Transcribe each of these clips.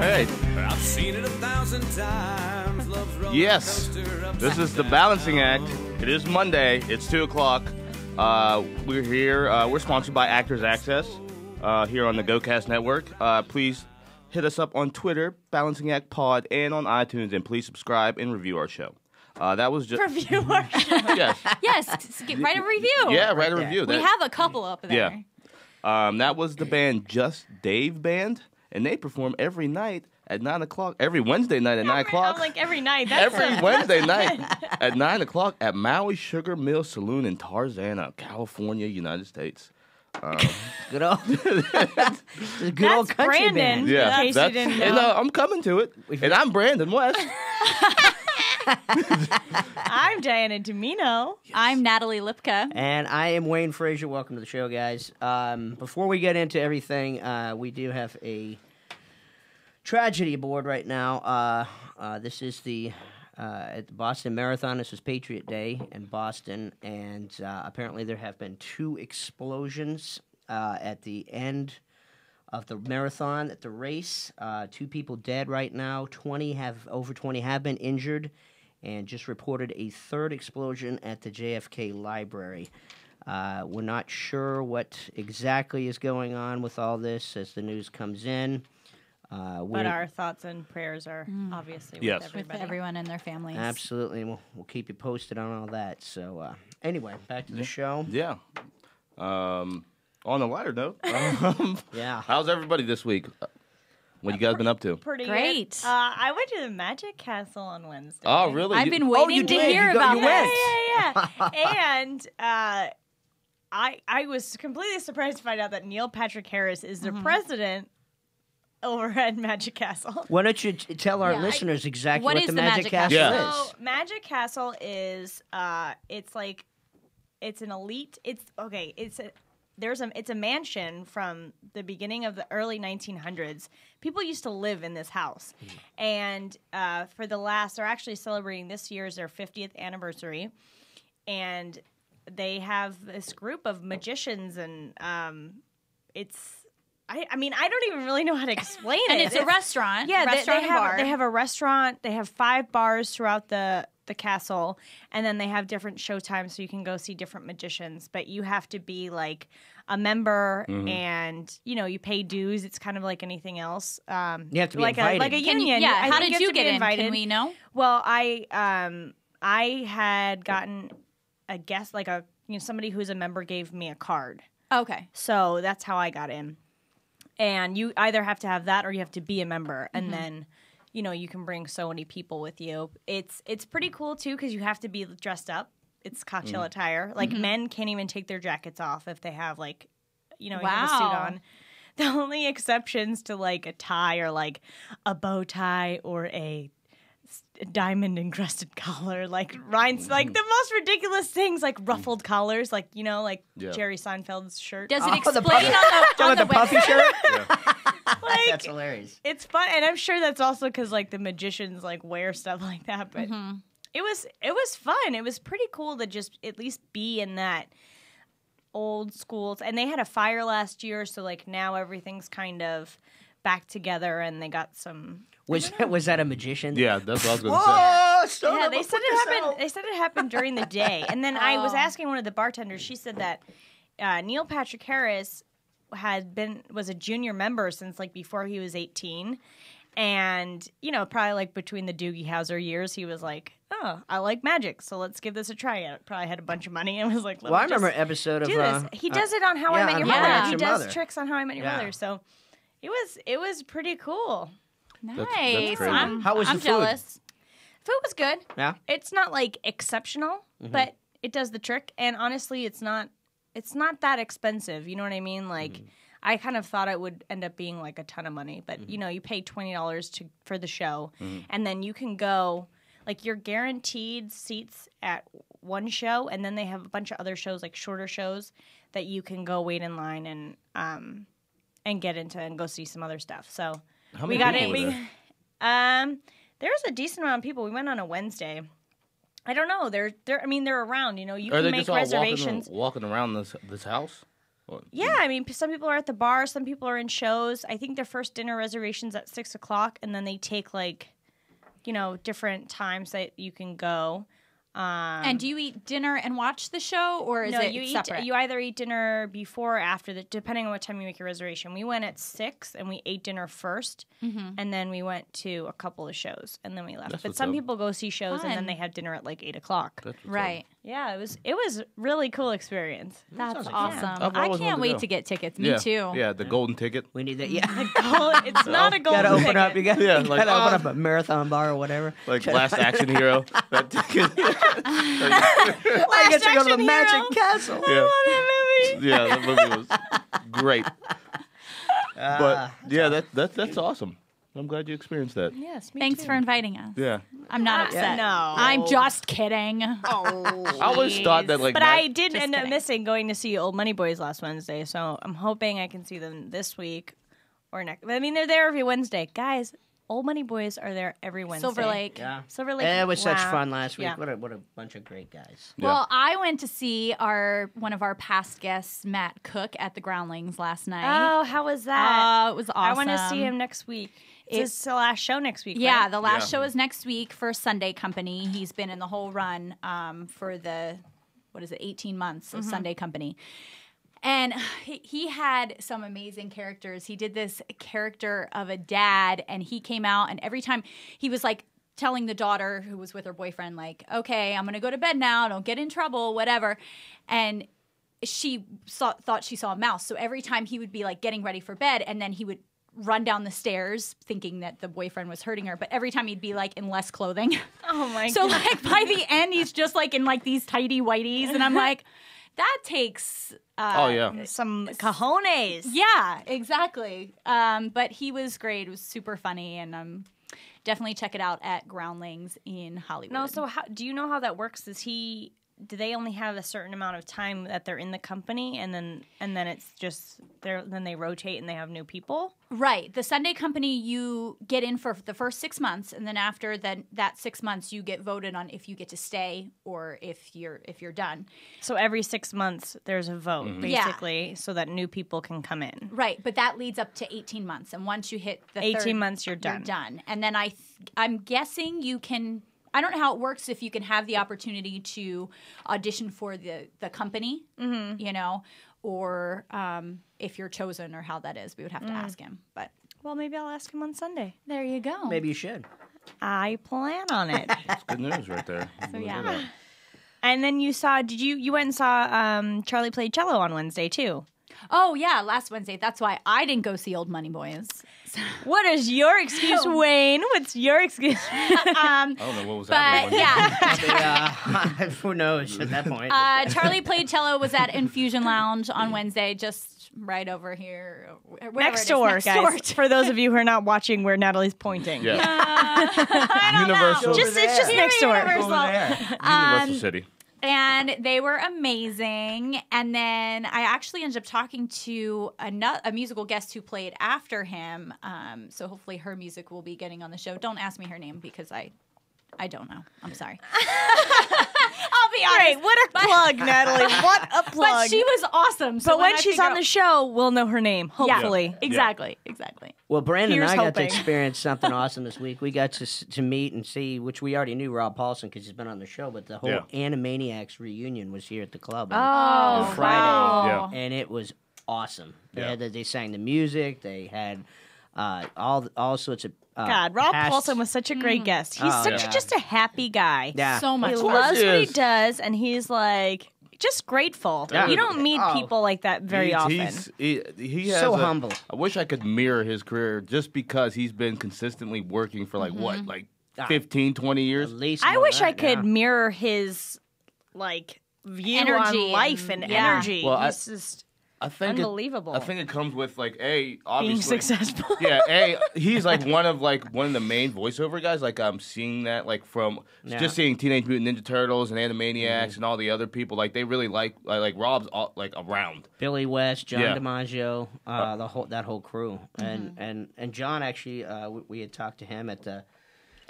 Hey. I've seen it 1,000 times. Love's roller Yes, coaster upside this is the down. Balancing Act. It is Monday. It's 2 o'clock. We're here. We're sponsored by Actors Access here on the GoCast Network. Please hit us up on Twitter, Balancing Act Pod, and on iTunes, and please subscribe and review our show. That was just Review our show. yes, Yes, write a review. yeah. Write a review. We have a couple up there. Yeah. That was the band Just Dave Band, and they perform every night at 9 o'clock. Every Wednesday night at 9 o'clock. I'm like every night. That's Every Wednesday night at 9 o'clock at Maui Sugar Mill Saloon in Tarzana, California, United States. Good old, good old country Brandon. band. Yeah, In case you didn't know. And, I'm coming to it. And I'm Brandon West. I'm Diana Domino. I'm Natalie Lipka. And I am Wayne Frazier. Welcome to the show, guys. Before we get into everything, we do have a tragedy aboard right now. This is at the Boston Marathon. This is Patriot Day in Boston, and apparently there have been 2 explosions at the end of the marathon at the race. 2 people dead right now. Over 20 have been injured, and just reported a 3rd explosion at the JFK Library. We're not sure what exactly is going on with all this as the news comes in. But our thoughts and prayers are obviously Yes. with With everybody. everyone and their families. Absolutely, and we'll keep you posted on all that. So anyway, back to the show. Yeah. On a lighter note, Yeah. how's everybody this week? What you guys been up to? Pretty Great. good. I went to the Magic Castle on Wednesday. Oh, really? I've been you waiting to did. hear You about went. that. Yeah. And I was completely surprised to find out that Neil Patrick Harris is the president over at Magic Castle. Why don't you tell our Yeah, listeners exactly what what is the the Magic Magic Castle Castle? is? So Magic Castle is it's an elite. It's a mansion from the beginning of the early 1900s. People used to live in this house, and they're actually celebrating this year's their 50th anniversary, and they have this group of magicians, and I mean, I don't even really know how to explain it. And it's a restaurant. Yeah, restaurant they and bar. have a restaurant. They have 5 bars throughout the castle, and then they have different show times, so you can go see different magicians. But you have to be like a member, and you pay dues. It's kind of like anything else. You have to be like invited. like a Can you- union. yeah, I how think did have you to get be in? invited. Can we know? Well, I had gotten a guest, like somebody who's a member gave me a card. Okay. So that's how I got in. And you either have to have that or you have to be a member, and then you can bring so many people with you. It's pretty cool too because you have to be dressed up. It's cocktail attire. Like men can't even take their jackets off if they have you have a suit Wow. on. The only exceptions to like a tie are like a bow tie or a diamond encrusted collar, like rhinestones, like the most ridiculous things, like ruffled collars, like Yeah. Jerry Seinfeld's shirt. Does it the explain puffy- on the puffy website? shirt? Like, That's hilarious. it's fun, and I'm sure that's also because like the magicians like wear stuff like that. But it was fun. It was pretty cool to just at least be in that old schools. And they had a fire last year, so like now everything's kind of back together, and they got some. Was that a magician? Yeah, that's what I was going to say. Oh, son Yeah, of a they said put it this happened. out. They said it happened during the day, and then I was asking one of the bartenders. She said that Neil Patrick Harris was a junior member since like before he was 18, and probably like between the Doogie Howser years, he was like, "Oh, I like magic, so let's give this a try." I probably had a bunch of money and was like, Well, I "Let me remember just an episode of do this." He does it on How I yeah, Met Your on How I Mother. Met He Your does Mother. tricks on How I Met Your Yeah. Mother. So it was pretty cool. Nice. crazy. How was I'm the food? jealous. Food was good. Yeah. It's not like exceptional, but it does the trick. And honestly, it's not that expensive. You know what I mean? Like I kind of thought it would end up being like a ton of money, but you pay $20 for the show, and then you can go. Like you're guaranteed seats at one show, and then they have a bunch of other shows, like shorter shows, that you can go wait in line and get into and go see some other stuff. So How we many got people it. were there? There's a decent amount of people. We went on a Wednesday. I don't know. They're around. You Are can they make just all reservations. walking around this house? Yeah, I mean, some people are at the bar, some people are in shows. I think their first dinner reservation's at 6:00, and then they take different times that you can go. And do you eat dinner and watch the show, or is No, it separate? you either eat dinner before or after, depending on what time you make your reservation. We went at 6, and we ate dinner first, and then we went to a couple of shows, and then we left. But some people go see shows, and then Fun. they have dinner at 8:00. Right. Yeah, it was really cool experience. That's like awesome. I've I always can't wanted to wait go. to get tickets. Yeah. Me too. Yeah, the golden ticket. We need that. Yeah. It's not a golden Gotta open ticket. up. You gotta, Yeah, you like, gotta open up a marathon bar or whatever. Like Last Action Hero. That ticket. I get to go to the Action Magic Hero. Castle. Yeah. That movie. Yeah, that movie was great. But yeah, that's awesome. I'm glad you experienced that. Yes, me Thanks too. for inviting us. Yeah. I'm not upset. No. I'm just kidding. I always thought that like But Matt- I did Just end up kidding. missing going to see Old Money Boys last Wednesday, so I'm hoping I can see them this week or next. I mean, they're there every Wednesday, guys. Old Money Boys are there every Wednesday. Silver Lake. Yeah. Silver Lake. It was such wow. fun last week. Yeah. What a bunch of great guys. Yeah. Well, I went to see one of our past guests, Matt Cook, at the Groundlings last night. Oh, how was that? It was awesome. I want to see him next week. It's the last show next week. Yeah, right? the last Yeah. show is next week for Sunday Company. He's been in the whole run for 18 months of Sunday Company. And he had some amazing characters. He did this character of a dad, and he came out, and every time he was like telling the daughter who was with her boyfriend, like, okay, I'm going to go to bed now. Don't get in trouble, whatever. And she thought she saw a mouse. So every time he would be like getting ready for bed, and then he would run down the stairs thinking that the boyfriend was hurting her. But every time he'd be like in less clothing. Oh my So god. like by the end, he's just like in like these tighty whities. And I'm like, that takes... Oh yeah. Some cojones. Yeah, exactly. But he was great. It was super funny. And definitely check it out at Groundlings in Hollywood. No, so do you know how that works? Do they only have a certain amount of time that they're in the company, and then it's just then they rotate and they have new people? Right. The Sunday Company, you get in for the first 6 months, and then after that 6 months, you get voted on if you get to stay or if you're done. So every 6 months there's a vote, Yeah. basically, so that new people can come in. Right, but that leads up to 18 months, and once you hit the 18 third, months, you're done. And then I'm guessing you can. I don't know how it works if you can have the opportunity to audition for the company, or if you're chosen, or how that is. We would have to ask him. But Well, maybe I'll ask him on Sunday. there you go. Maybe you should. I plan on it. That's good news right there. So yeah. And then you went and saw Charlie Played Cello on Wednesday too. Oh yeah, last Wednesday. That's why I didn't go see Old Money Boys. What is your excuse, Wayne? What's your excuse? I don't know what was But happening. yeah, Who knows at that point? Charlie Played Cello was at Infusion Lounge on Wednesday, just right over here, wherever Next it is, door, next guys. door. For those of you who are not watching where Natalie's pointing. Yeah. I don't Universal. know. It's just next door. Universal. Universal City. And they were amazing. And then I actually ended up talking to a musical guest who played after him. So hopefully her music will be getting on the show. Don't ask me her name because I don't know. I'm sorry. I'll be honest. Great, what a plug, Natalie. What a plug. But she was awesome. So But when I she's figure on the show, we'll know her name, hopefully. Yeah, exactly. Well, Brandon Here's and I got to hoping. experience something awesome this week. We got to meet and see, which we already knew Rob Paulson because he's been on the show, but the whole Yeah. Animaniacs reunion was here at the club Oh, on Friday, wow. Yeah. and it was awesome. Yeah. They sang the music. They had all sorts of God, Rob past- Paulson was such a great guest. He's Oh, such yeah. just a happy guy. Yeah. So much He fun. loves he what he is. does, and he's like just grateful. Yeah. You don't meet people like that very often. He has So humble. I wish I could mirror his career just because he's been consistently working for like what, like 15, 20 years. At least I more wish than I that, could yeah. mirror his like view Energy on life and and- yeah. energy. Well, He's just I think unbelievable. I think it comes with like obviously being successful. Yeah, he's like one of the main voiceover guys. Like I'm seeing that like from Yeah. just seeing Teenage Mutant Ninja Turtles and Animaniacs and all the other people. Like they really like Rob's like around. Billy West, John Yeah. DiMaggio, that whole crew, and John actually we had talked to him at the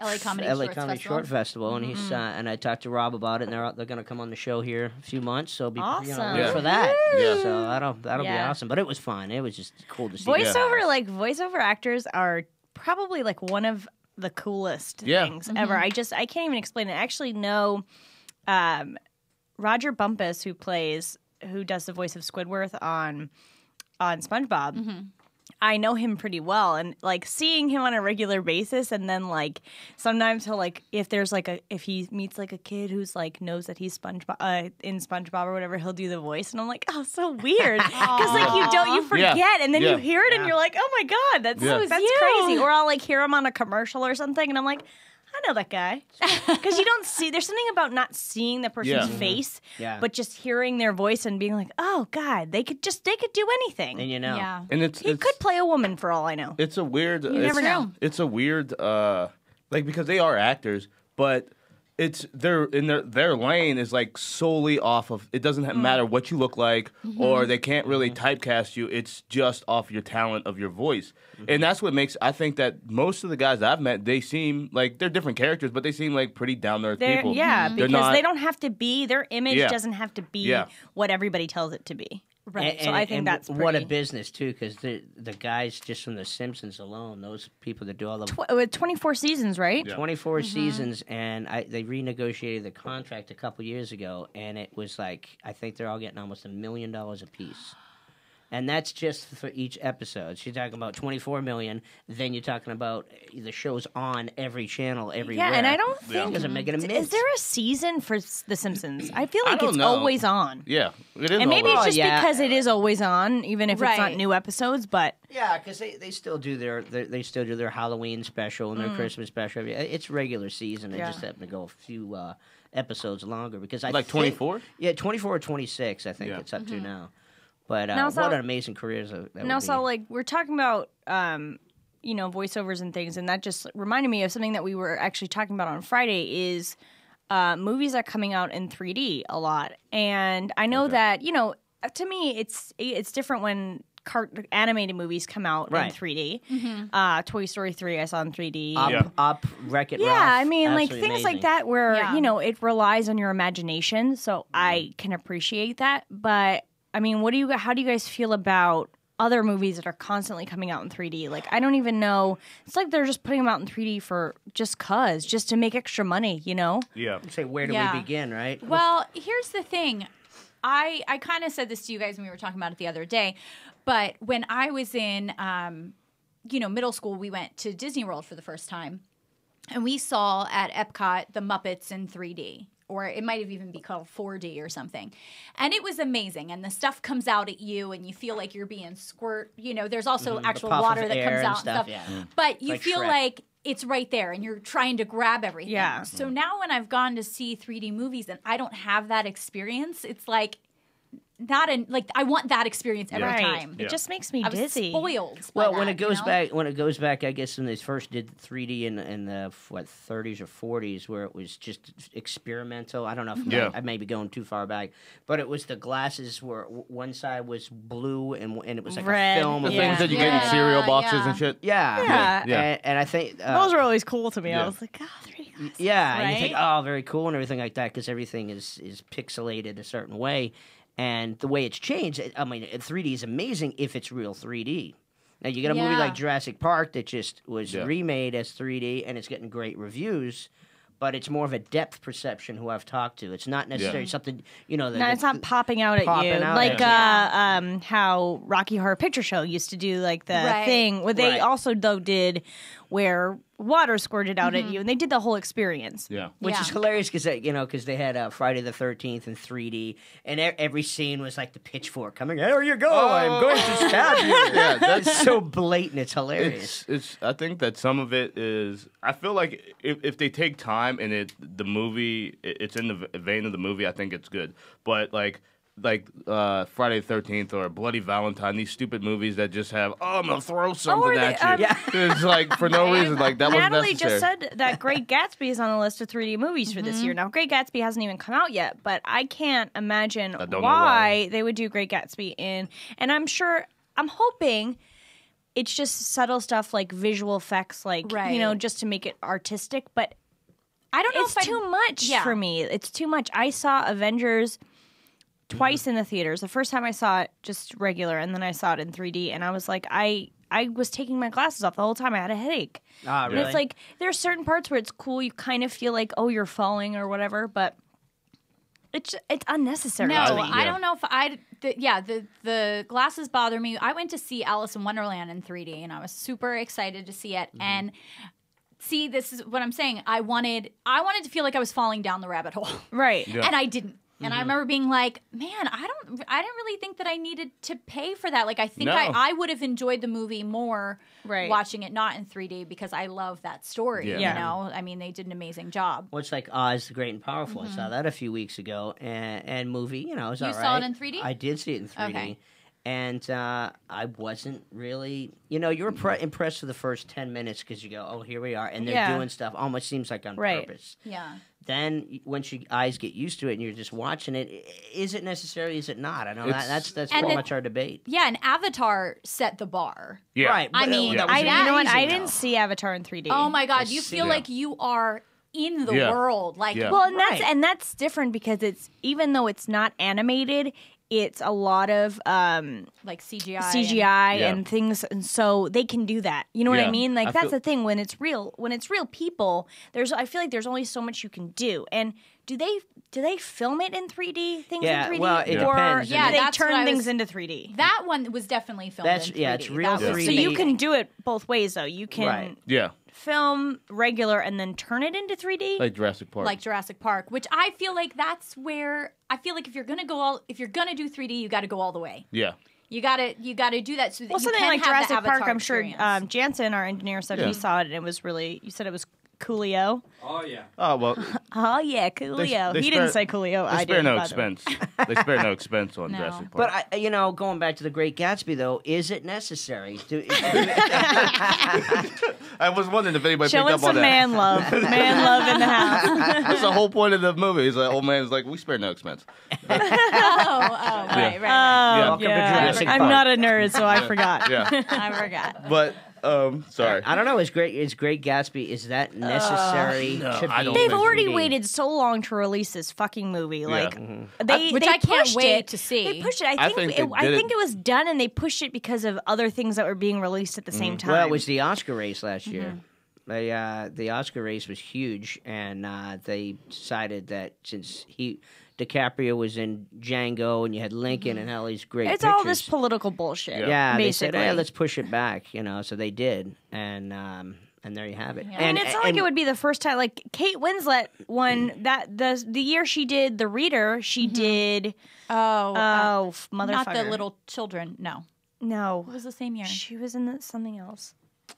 LA Comedy LA Shorts Comedy Festival. Short Festival, and he's and I talked to Rob about it, and they're going to come on the show here a few months, so be Awesome. look Yeah. for that. Yeah. So that'll be Yeah. awesome. But it was fun. It was just cool to see. Voiceover actors are probably like one of the coolest Yeah. things ever. I can't even explain it. I actually know Roger Bumpus, who does the voice of Squidward on SpongeBob. I know him pretty well, and like seeing him on a regular basis, and then like sometimes he'll like if he meets like a kid who's like knows that he's SpongeBob in SpongeBob or whatever, he'll do the voice, and I'm like, oh, so weird, because like you forget, and then you hear it, and you're like, oh my god, that's you. crazy. Or I'll like hear him on a commercial or something, and I'm like, I know that guy, because you don't see. There's something about not seeing the person's face, but just hearing their voice and being like, "Oh God, they could do anything." And you know, Yeah. And He could play a woman for all I know. It's a weird. You never know. It's a weird, like because they are actors, but it's their lane is like solely off of. It doesn't matter what you look like, or they can't really typecast you. It's just off your talent of your voice, and that's what makes. I think that most of the guys I've met, they seem like they're different characters, but they seem like pretty down to earth people. Yeah, They're because not- they don't have to be. Their image Yeah. doesn't have to be Yeah. what everybody tells it to be. Right. So I think that's what a pretty- business too, because the guys just from The Simpsons alone, those people that do all the With 24 seasons, right? 24 seasons, and they renegotiated the contract a couple years ago, and it was like I think they're all getting almost $1 million a piece, and that's just for each episode. So you're talking about 24 million. Then you're talking about the show's on every channel everywhere. Yeah, and I don't think doesn't make it a mint. is there a season for The Simpsons? I feel like don't it's know. always on. Yeah, it is. And maybe always- it's just yeah. because it is always on, even if it's not Right. new episodes. But Yeah, because they still do their Halloween special and their Christmas special. It's regular season. They Yeah. just happen to go a few episodes longer because I Like think- 24? Yeah, 24 or 26. I think Yeah. it's up to now. But Now, so- what an amazing career that would now, be. so like we're talking about, voiceovers and things, and that just reminded me of something that we were actually talking about on Friday is movies are coming out in 3D a lot, and I know that to me it's different when animated movies come out Right. in 3D. Toy Story 3 I saw in 3D. Up, Wreck-It Yeah, Ralph. I mean, like absolutely things amazing. like that where, Yeah. it relies on your imagination. So I can appreciate that. But I mean, how do you guys feel about other movies that are constantly coming out in 3D? Like, I don't even know. It's like they're just putting them out in 3D just to make extra money, Yeah. Say, where do Yeah. we begin, right? Well, here's the thing. I kind of said this to you guys when we were talking about it the other day, but when I was in, middle school, we went to Disney World for the first time, and we saw at Epcot the Muppets in 3D. Or it might have even be called 4D or something. And it was amazing. And the stuff comes out at you and you feel like you're being squirt. There's also actual puff of water that air comes and out stuff, and stuff. yeah. But you like feel Shrek. like it's right there and you're trying to grab everything. Yeah. So now when I've gone to see 3D movies and I don't have that experience, it's like I want that experience every time. It just makes me I was dizzy. spoiled. by Well, that, when it goes you know? back, I guess when they first did 3D in the 30s or 40s, where it was just experimental. I don't know if Yeah. I may be going too far back, but it was the glasses where one side was blue and it was like Red, a film. The of yeah. things that you get Yeah. in cereal boxes Yeah. and shit. Yeah, Yeah. And I think Those are always cool to me. Yeah. I was like, 3D glasses. yeah, and you right? think, oh, very cool and everything like that, because everything is pixelated a certain way, and the way it's changed. I mean, 3D is amazing if it's real 3D. Now you get a movie Yeah. like Jurassic Park that just was Yeah. remade as 3D, and it's getting great reviews. But it's more of a depth perception who I've talked to. It's not necessarily something No, it's not popping out at popping you out like at how Rocky Horror Picture Show used to do, like the Right. thing where they Right. also though did where water squirted out at you, and they did the whole experience. Yeah. Which Yeah. is hilarious because they had Friday the 13th in 3D, and every scene was like the pitchfork coming. There you go! I'm going to stab you. Yeah, that's It's so blatant. It's hilarious. It's. I think that some of it is. I feel like if they take time and the movie, it's in the vein of the movie. I think it's good. But like Friday the 13th or Bloody Valentine, these stupid movies that just have, I'm gonna throw something or at they- you. It's like for no reason. Like that wasn't Natalie necessary. just said that Great Gatsby is on the list of 3D movies for this year. Now, Great Gatsby hasn't even come out yet, but I can't imagine don't know why why. they would do Great Gatsby in. And I'm hoping it's just subtle stuff like visual effects, like you know, Right. just to make it artistic. But I don't know it's if too much for me. It's too much. I saw Avengers twice in the theaters. The first time I saw it just regular, and then I saw it in 3D, and I was like, I was taking my glasses off the whole time. I had a headache. Ah, And really? it's like there's certain parts where it's cool. You kind of feel like, oh, you're falling or whatever, but it's unnecessary. No, to me. I don't know if the glasses bother me. I went to see Alice in Wonderland in 3D, and I was super excited to see it. And see, this is what I'm saying. I wanted to feel like I was falling down the rabbit hole, Right. and I didn't. And I remember being like, man, I didn't really think that I needed to pay for that. Like, I think No. I would have enjoyed the movie more Right. watching it not in 3D because I love that story. Yeah. You Yeah. know, I mean, they did an amazing job. Well, it's like Oz the Great and Powerful. I saw that a few weeks ago, and movie, you know, it was You all saw it right. in 3D? I did see it in 3D. Okay. And I wasn't really, you know, you're impressed with the first 10 minutes because you go, oh, here we are. And they're Yeah. doing stuff almost seems like on Right. purpose. Yeah. Then once your eyes get used to it and you're just watching it, is it necessary? Is it not? I know It's- that's And pretty it- much our debate. Yeah, and Avatar set the bar. Yeah. Right. I but mean, that was You know what? I amazing, didn't though. see Avatar in 3D. Oh my God, Let's you see. feel Yeah. like you are in the Yeah. world. Like, Yeah. Well, and Right. that's different because it's even though it's not animated, it's a lot of like CGI. CGI Yeah. and things, and so they can do that. You know what I Yeah. mean? Like I that's feel- the thing when it's real people. I feel like there's only so much you can do. And do they film it in 3D? Things Yeah, in 3D, well, it or depends. do Yeah, they that's what turn I things was- into 3D? That one was definitely filmed That's- in 3D. yeah, it's real That was 3D. So you amazing. can do it both ways, though. You can Right. Yeah. film regular and then turn it into 3D. Like Jurassic Park. like Jurassic Park, which I feel like that's where I feel like if you're gonna do 3D, you got to go all the way. yeah. You gotta do that so that Well, you something can like have Jurassic the Avatar Park, I'm sure experience. Jansen, our engineer, said Yeah. he saw it and it was really. You said it was Coolio. Oh yeah. Oh well. Oh yeah, Coolio. they he spare- didn't say Coolio. They I spare did. no by the way. expense. They spare no expense on No. Jurassic Park. But you know, going back to the Great Gatsby, though, is it necessary? I was wondering if anybody Showing picked up on some that. man love. Man love in the house. That's the whole point of the movie. Is that old man's like, we spare no expense. right, right. Oh, Welcome to yeah. Jurassic I'm Park. not a nerd, so I forgot. Yeah. I forgot. But sorry. I don't know. Is Great Gatsby, is that necessary no, to be? I don't They've think already 3D? waited so long to release this fucking movie. Like they, Which they I can't pushed wait it. to see. They pushed it. I I think think they did it was done, and they pushed it because of other things that were being released at the same time. Well, it was the Oscar race last year. The Oscar race was huge, and they decided that since DiCaprio was in Django, and you had Lincoln and all these great It's pictures. all this political bullshit. Yeah, they basically. said, hey, let's push it back, you know. So they did, and there you have it. Yeah. And it's not like it would be the first time. Like Kate Winslet won that the year she did The Reader. She did Oh, motherfucker. not the little children. No, No, it was the same year. she was in something else.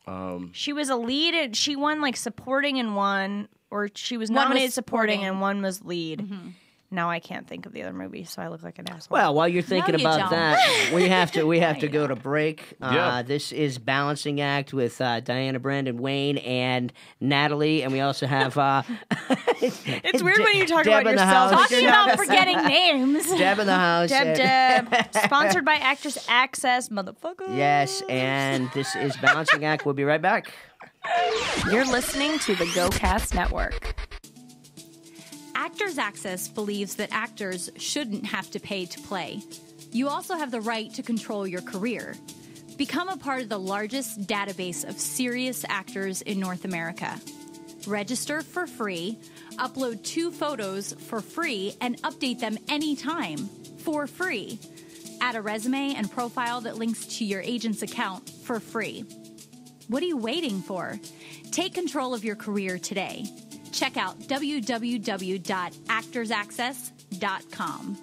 Um, She was a lead, and she won like supporting in one, or she was One was nominated supporting, supporting. and one was lead. Now I can't think of the other movie, so I look like an asshole. Well, while you're thinking you about don't. that, we have to go to break. Yeah. This is Balancing Act with Diana, Brandon, Wayne, and Natalie, and we also have. it's weird when you talk Deb about in the yourself. house. Talking about forgetting names. Deb in the house. Deb, sponsored by Actors Access, motherfucker. Yes, and this is Balancing Act. We'll be right back. You're listening to the GoCast Network. Actors Access believes that actors shouldn't have to pay to play. You also have the right to control your career. Become a part of the largest database of serious actors in North America. Register for free, upload 2 photos for free, and update them anytime for free. Add a resume and profile that links to your agent's account for free. What are you waiting for? Take control of your career today. Check out www.actorsaccess.com.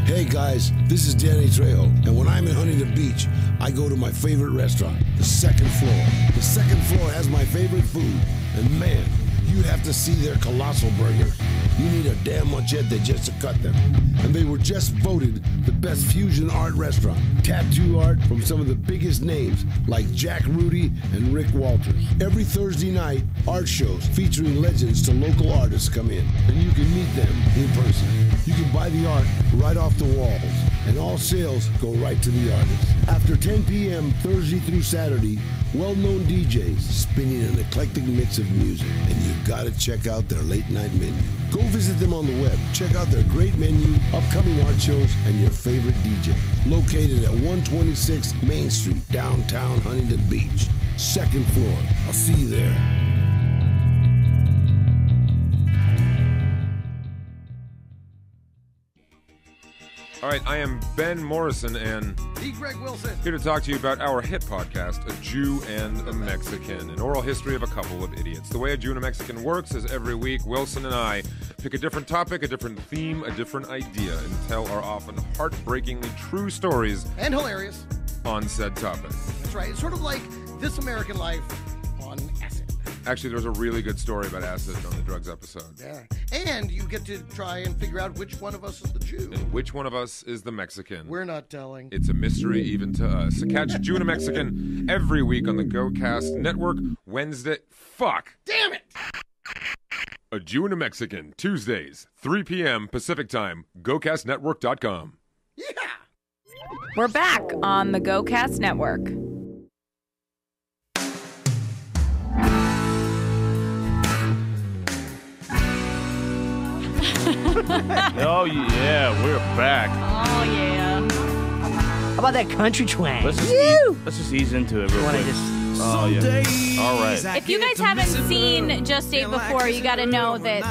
Hey guys, this is Danny Trejo, and when I'm in Huntington Beach, I go to my favorite restaurant, the Second Floor. The Second Floor has my favorite food, and man, you have to see their colossal burger. You need a damn machete just to cut them. And they were just voted the best fusion art restaurant. Tattoo art from some of the biggest names like Jack Rudy and Rick Walters. Every Thursday night, art shows featuring legends to local artists come in, and you can meet them in person. You can buy the art right off the walls. and all sales go right to the artist. After 10 p.m. Thursday through Saturday, well-known DJs spinning an eclectic mix of music, and you gotta check out their late night menu. Go visit them on the web, check out their great menu, upcoming art shows, and your favorite DJ. Located at 126 Main Street, downtown Huntington Beach. Second floor. I'll see you there. All right, I am Ben Morrison, and D. Greg Wilson. here to talk to you about our hit podcast, A Jew and a Mexican, an oral history of a couple of idiots. The way A Jew and a Mexican works is every week, Wilson and I pick a different topic, a different theme, a different idea, and tell our often heartbreakingly true stories And hilarious. on said topic. That's right. It's sort of like This American Life on acid. Actually, there was a really good story about acid on the drugs episode. Yeah. And you get to try and figure out which one of us is the Jew. And which one of us is the Mexican? We're not telling. It's a mystery even to us. So catch Jew and a Mexican every week on the GoCast Network. Wednesday. Fuck. Damn it! A Jew and a Mexican, Tuesdays, 3 p.m. Pacific Time, GoCastNetwork.com. Yeah! We're back on the GoCast Network. Oh yeah, we're back. Oh yeah. How about that country twang? Let's just ease into it real Wanna quick. just- Oh yeah. All right. If you guys haven't seen Just Dave before, you got to know that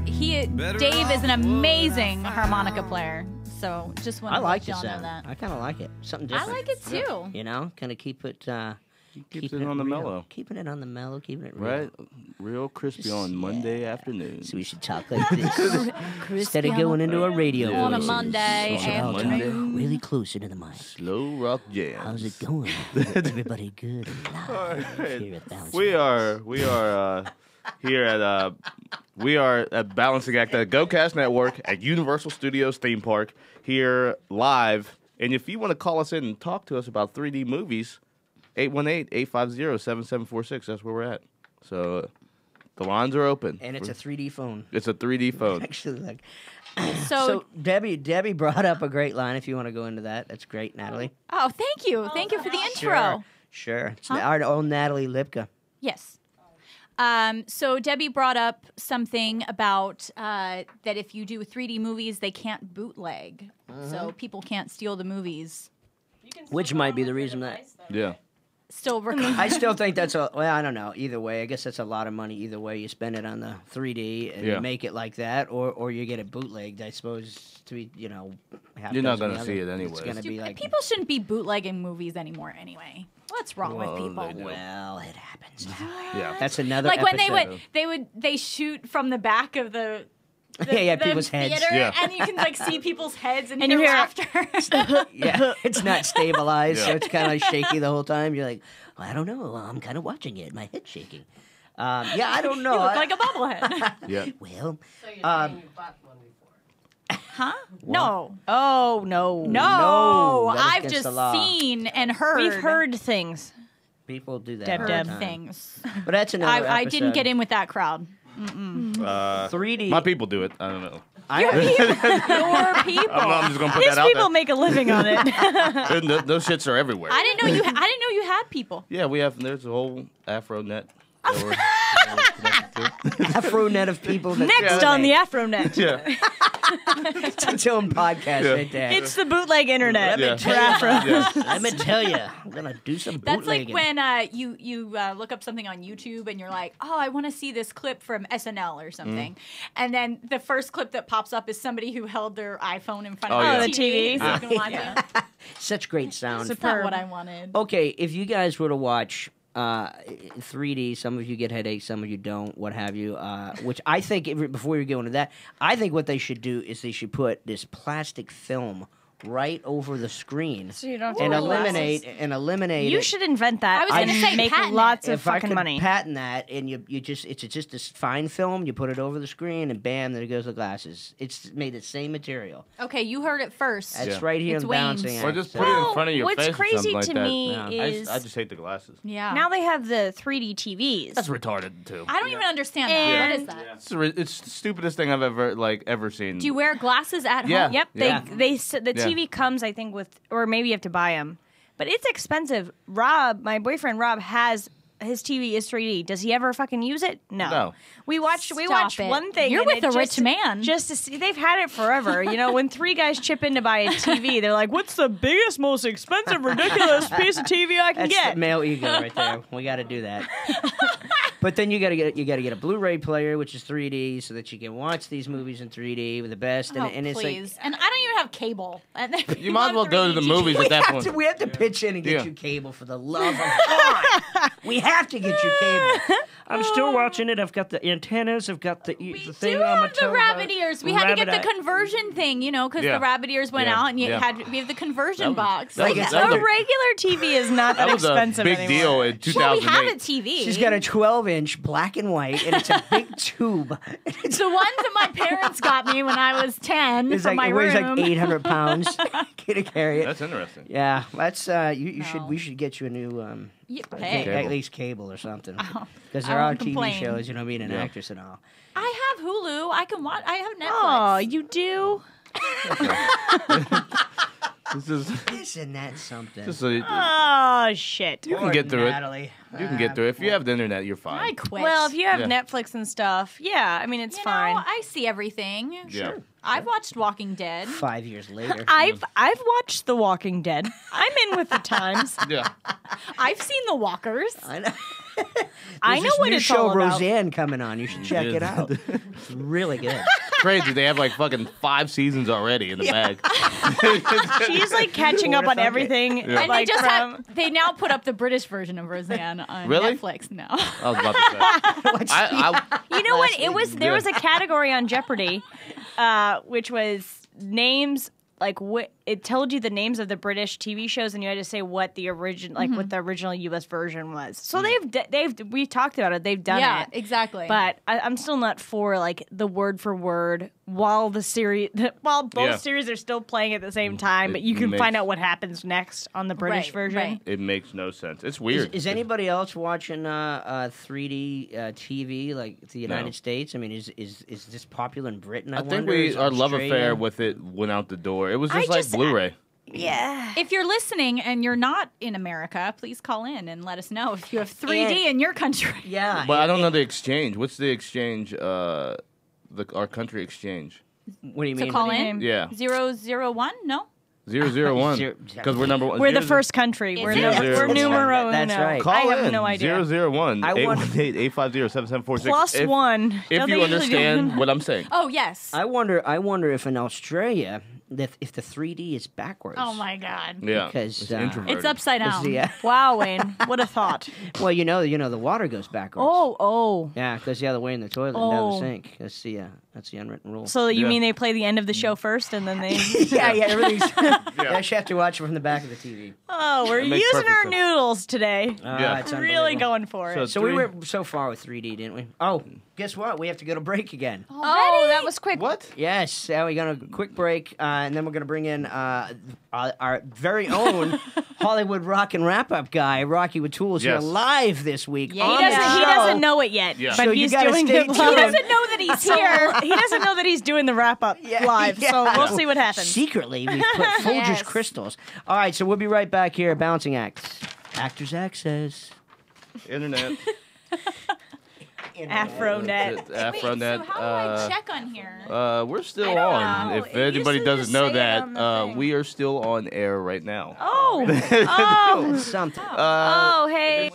Dave is an amazing harmonica player. So just want I to like let the y'all know sound. that. I kind of like it. Something I different. like it too. You know, kind of keep it. Keeps it on the real. mellow. Keeping it on the mellow. Keeping it real. Right? Real crispy on Monday afternoon. So we should talk like this instead of going into a radio on a voice. Monday We should all talk afternoon. really close into the mic. Slow rock jam. How's it going? Everybody good and live here at Balance. We are here at we are at Balancing Act at GoCast Network at Universal Studios Theme Park here live. And if you want to call us in and talk to us about 3D movies, 818-850-7746. That's where we're at. So the lines are open. And it's a 3D phone. It's a 3D phone. Actually, like. So, Debbie brought up a great line. If you want to go into that, that's great, Natalie. oh, thank you for the intro. Sure. It's our own Natalie Lipka. Yes. So Debbie brought up something about that if you do 3D movies, they can't bootleg, so people can't steal the movies. Which might be the reason that. Yeah. Still, I still think that's well, I don't know. Either way, I guess that's a lot of money. Either way, you spend it on the 3D and Yeah. make it like that, or you get it bootlegged. I suppose to be, half You're not dozen gonna the see other. it It's anyways. gonna be like people shouldn't be bootlegging movies anymore anyway. What's wrong Well, with people? they do. Well, it happens. Yeah. That's another. Like when episode. they shoot from the back of the Yeah, the people's heads. theater, Yeah. and you can like see people's heads and And hear you hear- laughter. Yeah, it's not stabilized, so Yeah. it's kind of like shaky the whole time. You're like, well, I don't know. I'm kind of watching it. My head's shaking. Yeah, I don't know. You look like a bobblehead. Yeah. Well, Huh? No. Oh no. No, that is I've against just the law. seen and heard. We've heard things. people do that. Deb, all Deb. the time. things. But that's another. I didn't episode. get in with that crowd. 3D. My people do it. I don't know. Your people. I'm just gonna put His that out people there. make a living on it. Those shits are everywhere. I didn't know you. I didn't know you had people. Yeah, we have. There's a whole Afro net. that we're connected to. Afro net of people. That Next on the AfroNet. Yeah. It's its own podcast Yeah. right there. It's the bootleg internet Yeah. for Afro. Yeah. Let me tell you, I'm gonna do some That's like bootlegging. when you look up something on YouTube and you're like, oh, I want to see this clip from SNL or something, and then the first clip that pops up is somebody who held their iPhone in front Oh, of yeah. the the TV. so you can watch it. Such great sound. That's not what I wanted. Okay, if you guys were to watch 3D, some of you get headaches, some of you don't, what have you. Which I think, before you go into that, I think what they should do is they should put this plastic film right over the screen So you don't have to and wear eliminate. You it. should invent that. I was gonna say make patent lots it. of If I fucking could money. patent that, and you just it's just this fine film, you put it over the screen, and bam, there goes the glasses. It's made the same material. Okay, you heard it first. That's Yeah. right here It's in Bouncing Wayne's. Or Act. just So- put it in front of your What's face or crazy something like to that. me Yeah. is I just hate the glasses. Yeah. now they have the 3D TVs. That's retarded too. I don't even understand that. And- What is that? It's the stupidest thing I've ever seen. Do you wear glasses at Yeah. home? Yep, Yeah. the Yeah. TV comes, I think, with, or maybe you have to buy them, but it's expensive. Rob, my boyfriend Rob, has his TV is 3D. Does he ever fucking use it? No. We watched Stop it. one thing. You're and with it a rich man. Just to see, they've had it forever. You know, when three guys chip in to buy a TV, they're like, "What's the biggest, most expensive, ridiculous piece of TV I can That's get?" the male ego right there. We got to do that. But then you got to get a Blu-ray player, which is 3D, so that you can watch these movies in 3D with the best. Oh, And it's please. like And I don't even have cable. You might as well go to the movies at that point. we have to pitch in and get Yeah. you cable for the love of God. We have to get you cable. I'm still watching it. I've got the antennas. I've got the thing do on my have the toe. rabbit ears. We had to get rabbit the eye. conversion thing, you know, because Yeah. the rabbit ears went Yeah. out, and you Yeah. we have the conversion box. that was- A that was a- regular TV is not that, That was a expensive big anymore. deal in Well, 2008. we have a TV. She's got a 12-inch black and white, and it's a big tube. It's the ones that my parents got me when I was 10 It's from like my it weighs room. like 800 pounds. Can't carry it. That's interesting. Yeah, that's you should No. we should get you a new Hey, Cable. at least cable or something because I there are won't TV complain. shows. You know, being an Yeah. actress and all. I have Hulu. I can watch. I have Netflix. Oh, you do? This is Isn't that something? just a, Oh shit. you can get through it. Natalie. You can get through it. If you have the internet, you're fine. I quit. Well, if you have Yeah. Netflix and stuff, yeah, I mean it's you fine. know, I see everything. Yeah. I've watched Walking Dead. 5 years later. I've watched The Walking Dead. I'm in with the times. Yeah. I've seen The Walkers. I know. I There's know this what new it's show all about. Roseanne coming on. You should check Yeah. it out. It's really good. Crazy. They have like fucking 5 seasons already in the bag. She's like catching up Who'da on thunk it? everything. Yeah. And Like they just from, they now put up the British version of Roseanne on Really? Netflix. No. I was about to say. you know what? It was there Yeah. was a category on Jeopardy, which was names like it told you the names of the British TV shows, and you had to say what the original what the original U.S. version was. So we talked about it. They've done Yeah, it. exactly. But I'm still not for like the word for word while the series while both Yeah. series are still playing at the same time, but you can makes- find out what happens next on the British Right, version. right. It makes no sense. It's Is, weird. is anybody else watching 3D TV like the United No. States? I mean, is this popular in Britain? I I think wonder? Is our love Australia? affair with it went out the door. It was I just like just- Blu-ray. Yeah. if you're listening and you're not in America, please call in and let us know if you have 3D And- in your country. Yeah, But I don't know the exchange. What's the exchange? Our country exchange. What do you So mean? call do you in. mean? Yeah. 001? No. 001. Zero- Because we're number one. We're the 001. first country. We're, Zero, we're zero, numero uno. That's right. Call I have in. no idea. 001 I want- 818-850-7746. Plus if, one. If Don't you they usually do- understand what I'm saying. Oh, yes. I wonder if in Australia that if the 3D is backwards. Oh, my God. Yeah. Because, it's uh, introverted. It's upside It's down. the, Wow, Wayne. What a thought. well, you know the water goes backwards. Oh. Yeah, it goes the other way in the toilet and down the Oh. sink. That's the unwritten rule. So you Yeah. mean they play the end of the show first and then they. yeah, everything's. You actually have to watch it from the back of the TV. Oh, we're That makes using perfect our sense. noodles today. Yeah. It's Really unbelievable. going for it. So we went so far with 3D, didn't we? Oh, guess what? We have to go to break again. Oh, that was quick. What? Yes, we're going to quick break, and then we're going to bring in our very own Hollywood rock and wrap-up guy, Rocky with Tools, here Yes. live this week. He on the doesn't. He show. doesn't know it yet. Yeah. But So you he's gotta doing stay it tuned. live. He doesn't know that he's here. He doesn't know that he's doing the wrap up live. So we'll see what happens. Secretly, we put Folgers Yes. crystals. All right, so we'll be right back here at Bouncing Acts. Actors Access. Internet. Afronet. Afronet. So how do I check on here? We're still I don't on. know. If It anybody usually doesn't just know say it that, on the thing. we are still on air right now. Oh. Oh. Something. Oh. Hey.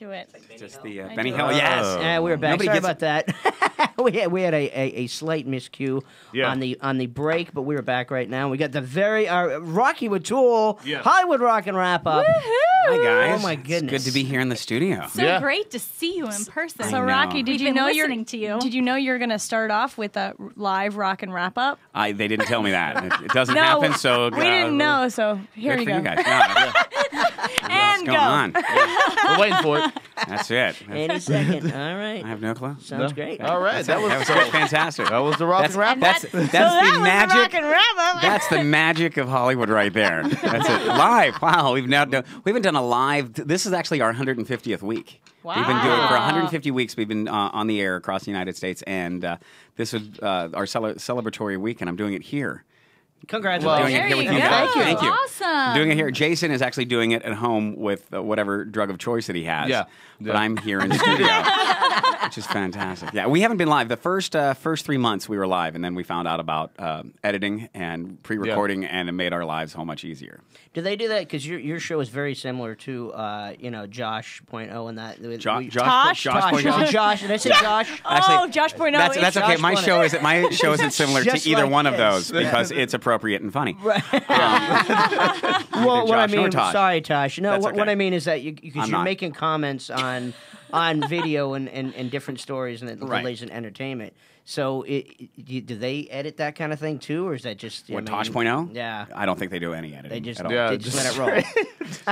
to it. Just the I Benny do. Hill. Yes. We were back. Nobody Sorry gets- about that. we had a slight miscue on the break, but we were back right now. We got the very Rocky O'Toole Hollywood Rock and Wrap Up. Hi guys. Oh my It's goodness. good to be here in the studio. So great to see you in person. So know. Rocky, did We've you been know listening to you. Did you know you're going to start off with a live rock and wrap up? They didn't tell me that. It doesn't No, happen. So we didn't know. So here Good you for go. you guys. And What's go. going on? We're waiting for it. That's it. Any second. All right. I have no clue. Sounds great. All right, That was fantastic. that was the rock and wrap. That's So that the was magic. the rock and wrap up. That's the magic of Hollywood right there. That's it. Live. Wow. We haven't done a live. This is actually our 150th week. We've been doing it for 150 weeks. We've been on the air across the United States, and this is our celebratory week, and I'm doing it here. Congratulations. Doing it There here with you you go. guys. Thank you. Awesome. Doing it here. Jason is actually doing it at home with whatever drug of choice that he has. Yeah. But I'm here in the studio, which is fantastic. Yeah, we haven't been live. The first 3 months we were live, and then we found out about editing and pre-recording, and it made our lives so much easier. Do they do that? Because your show is very similar to Josh.0 and that. Tosh? Josh. Did I say Josh? Oh, Josh Point That's okay. Josh My Bonnet. show isn't similar Just to either like one of this. those because it's appropriate and funny. Well, what I Josh nor mean, Tosh. sorry, Tosh. No, That's what okay. I mean is that I'm you're not. making comments on video and different stories and it Right. relates in entertainment. So, do they edit that kind of thing too, or is that just What, Tosh.0? Yeah, I don't think they do any editing. they just at all. they just let it roll.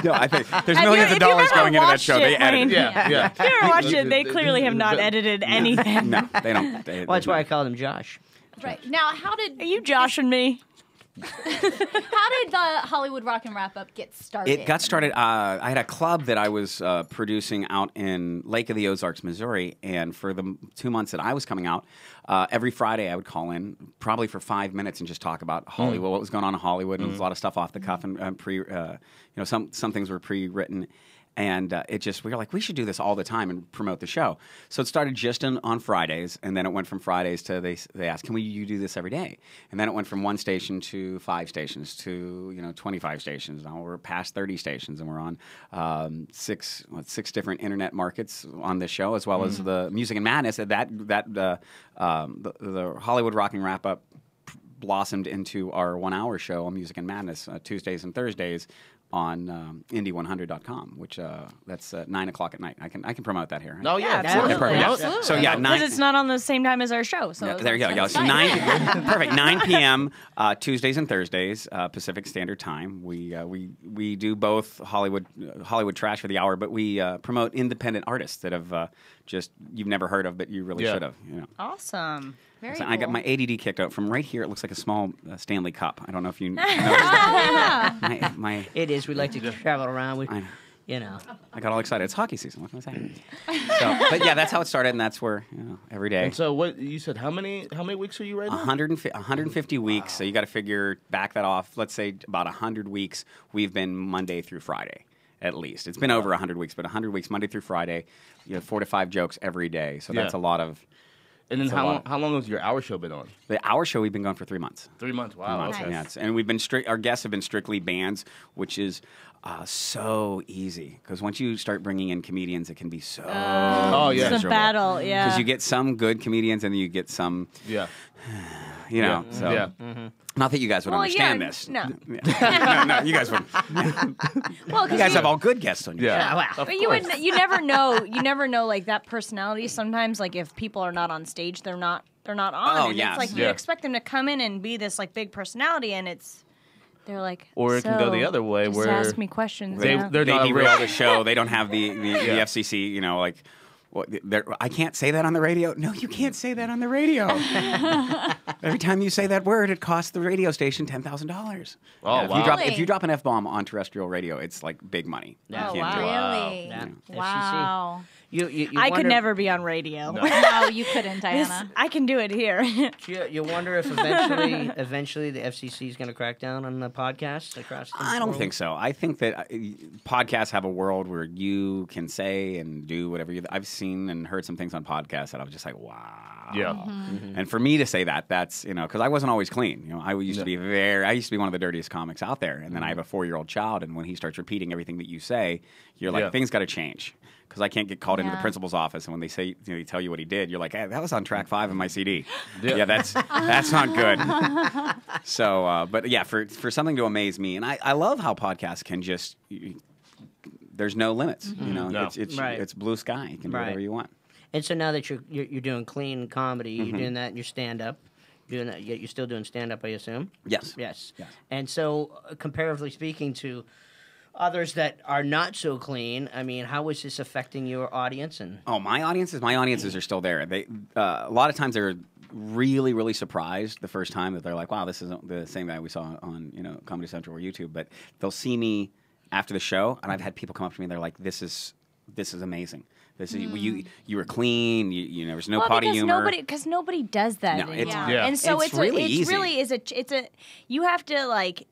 No, I think there's Have millions you- of if you've dollars ever going into that watched show. They it, edit Wayne- it. Yeah. If you ever watched it, they clearly have not edited anything. No, they don't. Well, that's why I called him Josh. Right. Now, how did Are you joshing me? how did the Hollywood Rock and Wrap Up get started? It got started. I had a club that I was producing out in Lake of the Ozarks, Missouri, and for the 2 months that I was coming out, every Friday I would call in, probably for 5 minutes, and just talk about Hollywood, what was going on in Hollywood, and there was a lot of stuff off the cuff, and some things were pre-written. And we were like, we should do this all the time and promote the show. So it started just on Fridays, and then it went from Fridays to they asked, can you do this every day? And then it went from 1 station to 5 stations to 25 stations. Now we're past 30 stations, and we're on six different internet markets on this show, as well as the Music and Madness. The Hollywood Rock and Wrap Up blossomed into our 1 hour show on Music and Madness Tuesdays and Thursdays on indie100.com, which that's 9 o'clock at night. I can promote that here. Oh yeah, Absolutely. absolutely. Yeah. Absolutely. So yeah, Because it's not on the same time as our show. So there you go. Yeah, so fine. 9 p.m. Tuesdays and Thursdays, Pacific Standard Time. We do both Hollywood trash for the hour, but we promote independent artists that have you've never heard of, but you really should have. Awesome. Very So cool. I got my ADD kicked out from right here. It looks like a small Stanley Cup. I don't know if you know. my It is. We like to travel around. I know. I I got all excited. It's hockey season. What can I say? But yeah, that's how it started, and that's where every day. And so what you said? How many weeks are you right now? 150 weeks. So you got to figure back that off. Let's say about 100 weeks. We've been Monday through Friday, at least. It's been over 100 weeks, but 100 weeks Monday through Friday. 4 to 5 jokes every day. So that's a lot of. And then That's a lot. how long has your hour show been on? The hour show we've been going for 3 months. 3 months. Wow. 3 months, Okay. yeah. And we've been our guests have been strictly bands, which is so easy because once you start bringing in comedians, it can be so. Oh yeah. It's a battle, yeah. Because you get some good comedians and then you get some. Yeah. So Yeah. not that you guys would Well, understand yeah, this. no. no, you guys wouldn't. Well, You guys have all good guests on your show. Yeah. wow. But you never know like that personality. Sometimes like if people are not on stage, they're not on. Oh, and yes. it's like you Yeah. expect them to come in and be this like big personality, and they're like. Or it can go the other way, just where ask me questions. they- yeah. they're They not a derail real- the show. They don't have the FCC. I can't say that on the radio. No, you can't say that on the radio. Every time you say that word, it costs the radio station $10,000. Oh, If wow. you drop Really? if you drop an F-bomb on terrestrial radio, it's like big money. You Oh, can't wow. do it. Really? Yeah. Wow. You I could wonder- never be on radio. No, you couldn't, This- Diana. I can do it here. You wonder if eventually the FCC is going to crack down on the podcasts across the I don't world? think so. I think that podcasts have a world where you can say and do whatever you. I've seen and heard some things on podcasts that I was just like, wow. Yeah. Mm-hmm. And for me to say that, that's because I wasn't always clean. I used to be I used to be one of the dirtiest comics out there. And then I have a 4-year-old child, and when he starts repeating everything that you say, you're like, Yeah. things got to change. because I can't get called into the Yeah. principal's office, and when they say they tell you what he did, you're like, hey, that was on track 5 of my CD. Yeah, that's not good. So, but yeah, for something to amaze me, and I love how podcasts can just there's no limits. You know, No. it's blue sky. You can do whatever you want. And so now that you're doing clean comedy, you're doing that in your stand up. Doing that, you're still doing stand up, I assume. Yes. Yes. And so, comparatively speaking to others that are not so clean, I mean, how is this affecting your audience? And Oh, my audiences are still there. They a lot of times they're really, really surprised the first time that they're like, wow, this isn't the same guy we saw on Comedy Central or YouTube. But they'll see me after the show, and I've had people come up to me and they're like, this is amazing. This is, you were clean. You there was no potty humor. Because nobody does that No, anymore. it's- Yeah. And so It's really easy. it's a you have to like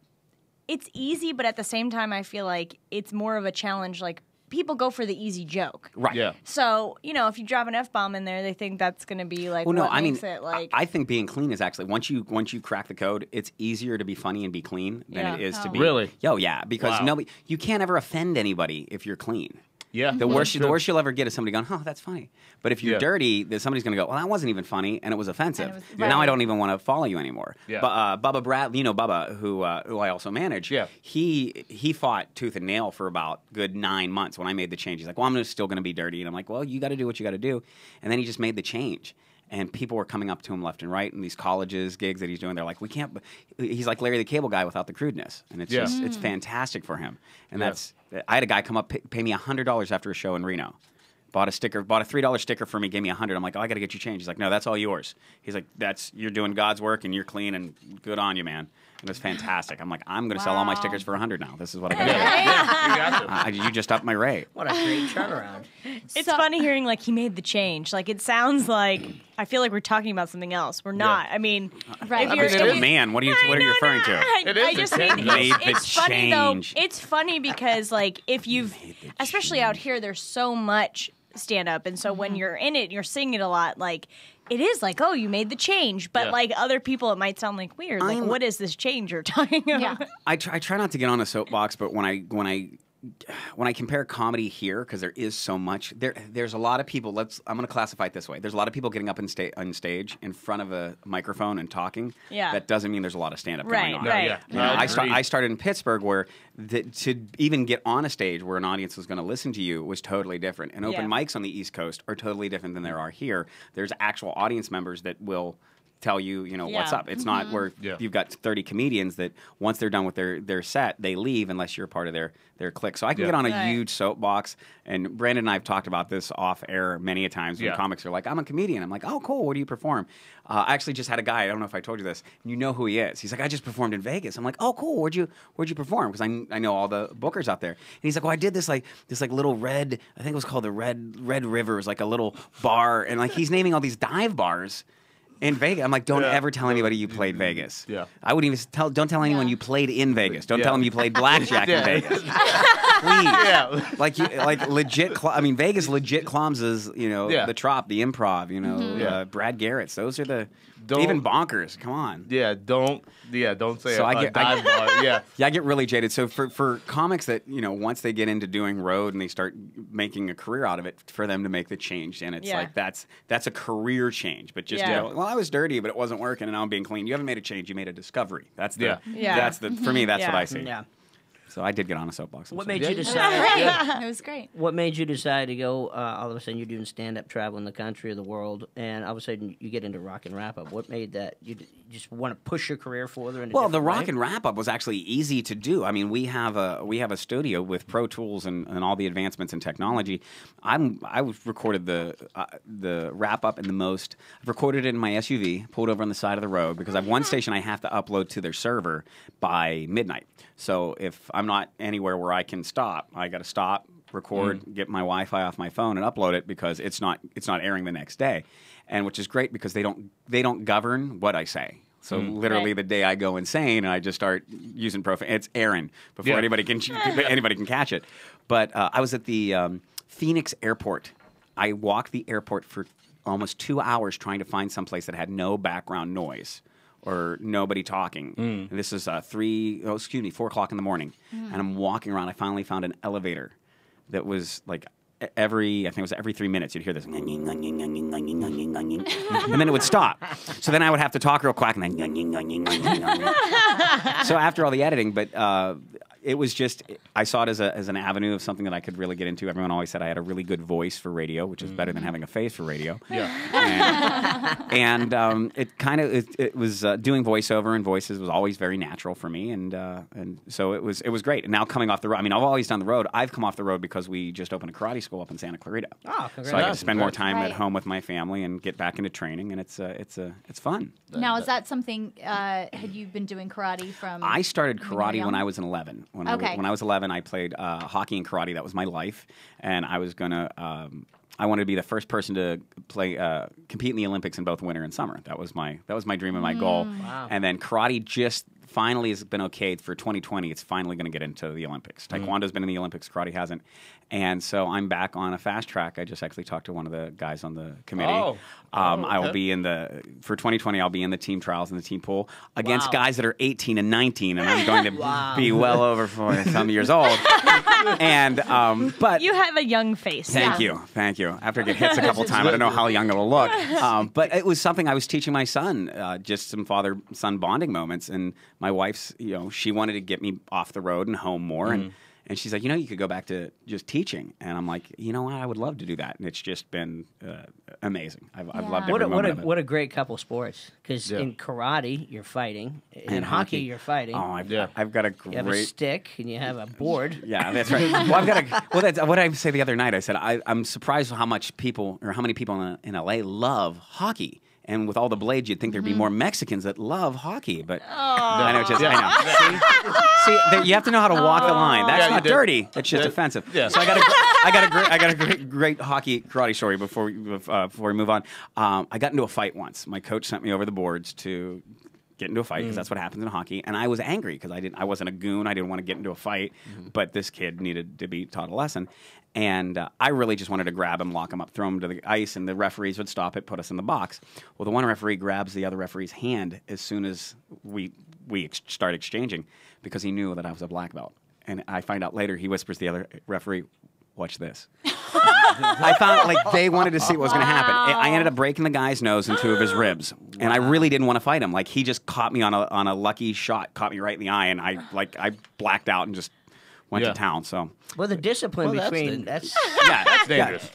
it's easy, but at the same time I feel like it's more of a challenge. Like people go for the easy joke. Right. Yeah. So, if you drop an F-bomb in there, they think that's going to be like Well, no, what I mean, makes it like I think being clean is actually once you crack the code, it's easier to be funny and be clean than Yeah. it is to Oh. be. Really? Yeah, because Wow. you can't ever offend anybody if you're clean. Yeah. The worst you'll ever get is somebody going, "Oh, that's funny." But if you're Yeah. dirty, then somebody's going to go, "Well, that wasn't even funny, and it was offensive." And it was- Now right. I don't even want to follow you anymore. Yeah. But Bubba Brad, Bubba, who I also manage. Yeah. He fought tooth and nail for about good 9 months when I made the change. He's like, "Well, I'm still going to be dirty," and I'm like, "Well, you got to do what you got to do," and then he just made the change. And people were coming up to him left and right in these colleges, gigs that he's doing. They're like, we can't. He's like Larry the Cable Guy without the crudeness, and it's just it's fantastic for him. And that's. I had a guy come up, pay me $100 after a show in Reno. Bought a $3 sticker for me, gave me $100. I'm like, oh, I got to get you changed. He's like, no, that's all yours. He's like, you're doing God's work and you're clean and good on you, man. And it's fantastic. I'm like, I'm going to sell all my stickers for $100 now. This is what I got to do. You got to. You just upped my rate. what a great turnaround! It's funny hearing like he made the change. Like it sounds like I feel like we're talking about something else. We're not. I mean, Right. if I you're mean, it is. Man, what are you referring to? It is I the just change. mean Made the it's funny though. change. It's funny because like if you've, especially out here, there's so much stand up, and so when you're in it, you're seeing it a lot. Like it is like, oh, you made the change, but Yeah. like other people, it might sound like weird. Like, what is this change you're talking about? Yeah. I try not to get on a soapbox, but when I compare comedy here, because there is so much, there's a lot of people. I'm going to classify it this way. There's a lot of people getting up on stage in front of a microphone and talking. Yeah. That doesn't mean there's a lot of stand up Right, going on. right. Yeah. You know, I agree. I started in Pittsburgh, where to even get on a stage where an audience was going to listen to you was totally different. And open Yeah. mics on the East Coast are totally different than there are here. There's actual audience members that will tell you, what's Yeah. up. It's not where Yeah. you've got 30 comedians that once they're done with their set, they leave unless you're part of their clique. So I can Yeah. get on a Right. huge soapbox, and Brandon and I have talked about this off air many a times when Yeah. comics are like, I'm a comedian. I'm like, oh, cool. What do you perform? I actually just had a guy, I don't know if I told you this, you know who he is. He's like, I just performed in Vegas. I'm like, oh, cool. Where'd you perform? Because I know all the bookers out there. And he's like, well, I did this little red, I think it was called the Red River. It was like a little bar. And like he's naming all these dive bars in Vegas. I'm like, don't ever tell anybody you played Vegas. Yeah. I wouldn't even don't tell anyone you played in Vegas. Don't tell them you played blackjack in Vegas. Please. Yeah. Like legit. Vegas legit clumps is Yeah. the Trop, the Improv. Yeah. Brad Garrett's. Those are the Don't- even Bonkers. Come on. Don't say So a I get- dive bar. Yeah. Yeah, I get really jaded. So for comics that once they get into doing road and they start making a career out of it, for them to make the change, and it's Yeah. like that's a career change. But just Yeah. well, I was dirty, but it wasn't working, and now I'm being clean. You haven't made a change. You made a discovery. That's the Yeah. that's the for me. That's what Yeah. I see. Yeah. So I did get on a soapbox. I'm What sorry. made you Yeah. decide? It was great. What made you decide to go? All of a sudden, you're doing stand-up, traveling the country or the world, and all of a sudden, you get into rock and wrap-up. What made that? You just want to push your career further? In a Well, the different rock way? and wrap up was actually easy to do. I mean, we have a studio with Pro Tools and all the advancements in technology. I've recorded the wrap up in the most. I've recorded it in my SUV, pulled over on the side of the road because I have one station I have to upload to their server by midnight. So if I'm not anywhere where I can stop, I got to stop, record, get my Wi-Fi off my phone, and upload it because it's not airing the next day, and which is great because they don't govern what I say. So literally, Right. the day I go insane and I just start using profane, it's airing before Yeah. anybody can catch it. But I was at the Phoenix airport. I walked the airport for almost 2 hours trying to find someplace that had no background noise or nobody talking. And this is 4 o'clock in the morning, and I'm walking around. I finally found an elevator that was like every 3 minutes you'd hear this, and then it would stop. So then I would have to talk real quick, and then so after all the editing, but it was just, I saw it as an avenue of something that I could really get into. Everyone always said I had a really good voice for radio, which is better than having a face for radio. Yeah. And it kind of it was doing voiceover and voices was always very natural for me, and so it was great. And now coming off the road, I mean, I've always done the road. I've come off the road because we just opened a karate school up in Santa Clarita. Oh, so I get to spend more time at Right. home with my family and get back into training, and it's fun. Now, is that something? Had you been doing karate from? I started when you were karate when young? I was 11. When Okay. I was 11, I played hockey and karate. That was my life, and I was gonna. I wanted to be the first person to play, compete in the Olympics in both winter and summer. That was my dream and my goal. Wow. And then karate just finally has been okayed for 2020. It's finally going to get into the Olympics. Taekwondo's been in the Olympics. Karate hasn't. And so I'm back on a fast track. I just actually talked to one of the guys on the committee. I will be for 2020. I'll be in the team trials and the team pool against guys that are 18 and 19, and I'm going to be well over 40 some years old. And but You have a young face. Thank you. After I get hits a couple times, I don't know how young it'll look. But it was something I was teaching my son, just some father-son bonding moments. And my wife's, she wanted to get me off the road and home more. And she's like, you could go back to just teaching. And I'm like, you know what? I would love to do that. And it's just been amazing. I've loved every moment of it. What a great couple sports. Because in karate, you're fighting. In hockey, you're fighting. Oh, I've got a great... You have a stick and you have a board. Yeah, that's right. Well, that's what I say the other night. I said, I'm surprised how many people in LA love hockey. And with all the blades, you'd think there'd be more Mexicans that love hockey, but I know. See, you have to know how to walk the line. That's not dirty. It's just offensive. Yeah. So I got a great hockey karate story before we move on. I got into a fight once. My coach sent me over the boards to get into a fight because that's what happens in hockey, and I was angry because I wasn't a goon. I didn't want to get into a fight, but this kid needed to be taught a lesson. And I really just wanted to grab him, lock him up, throw him to the ice, and the referees would stop it, put us in the box. Well, the one referee grabs the other referee's hand as soon as we start exchanging because he knew that I was a black belt. And I find out later, he whispers to the other referee, "Watch this." I found they wanted to see what was going to happen. I ended up breaking the guy's nose and 2 of his ribs, and I really didn't want to fight him. He just caught me on a lucky shot, caught me right in the eye, and I blacked out and just went to town. So the discipline between that's dangerous.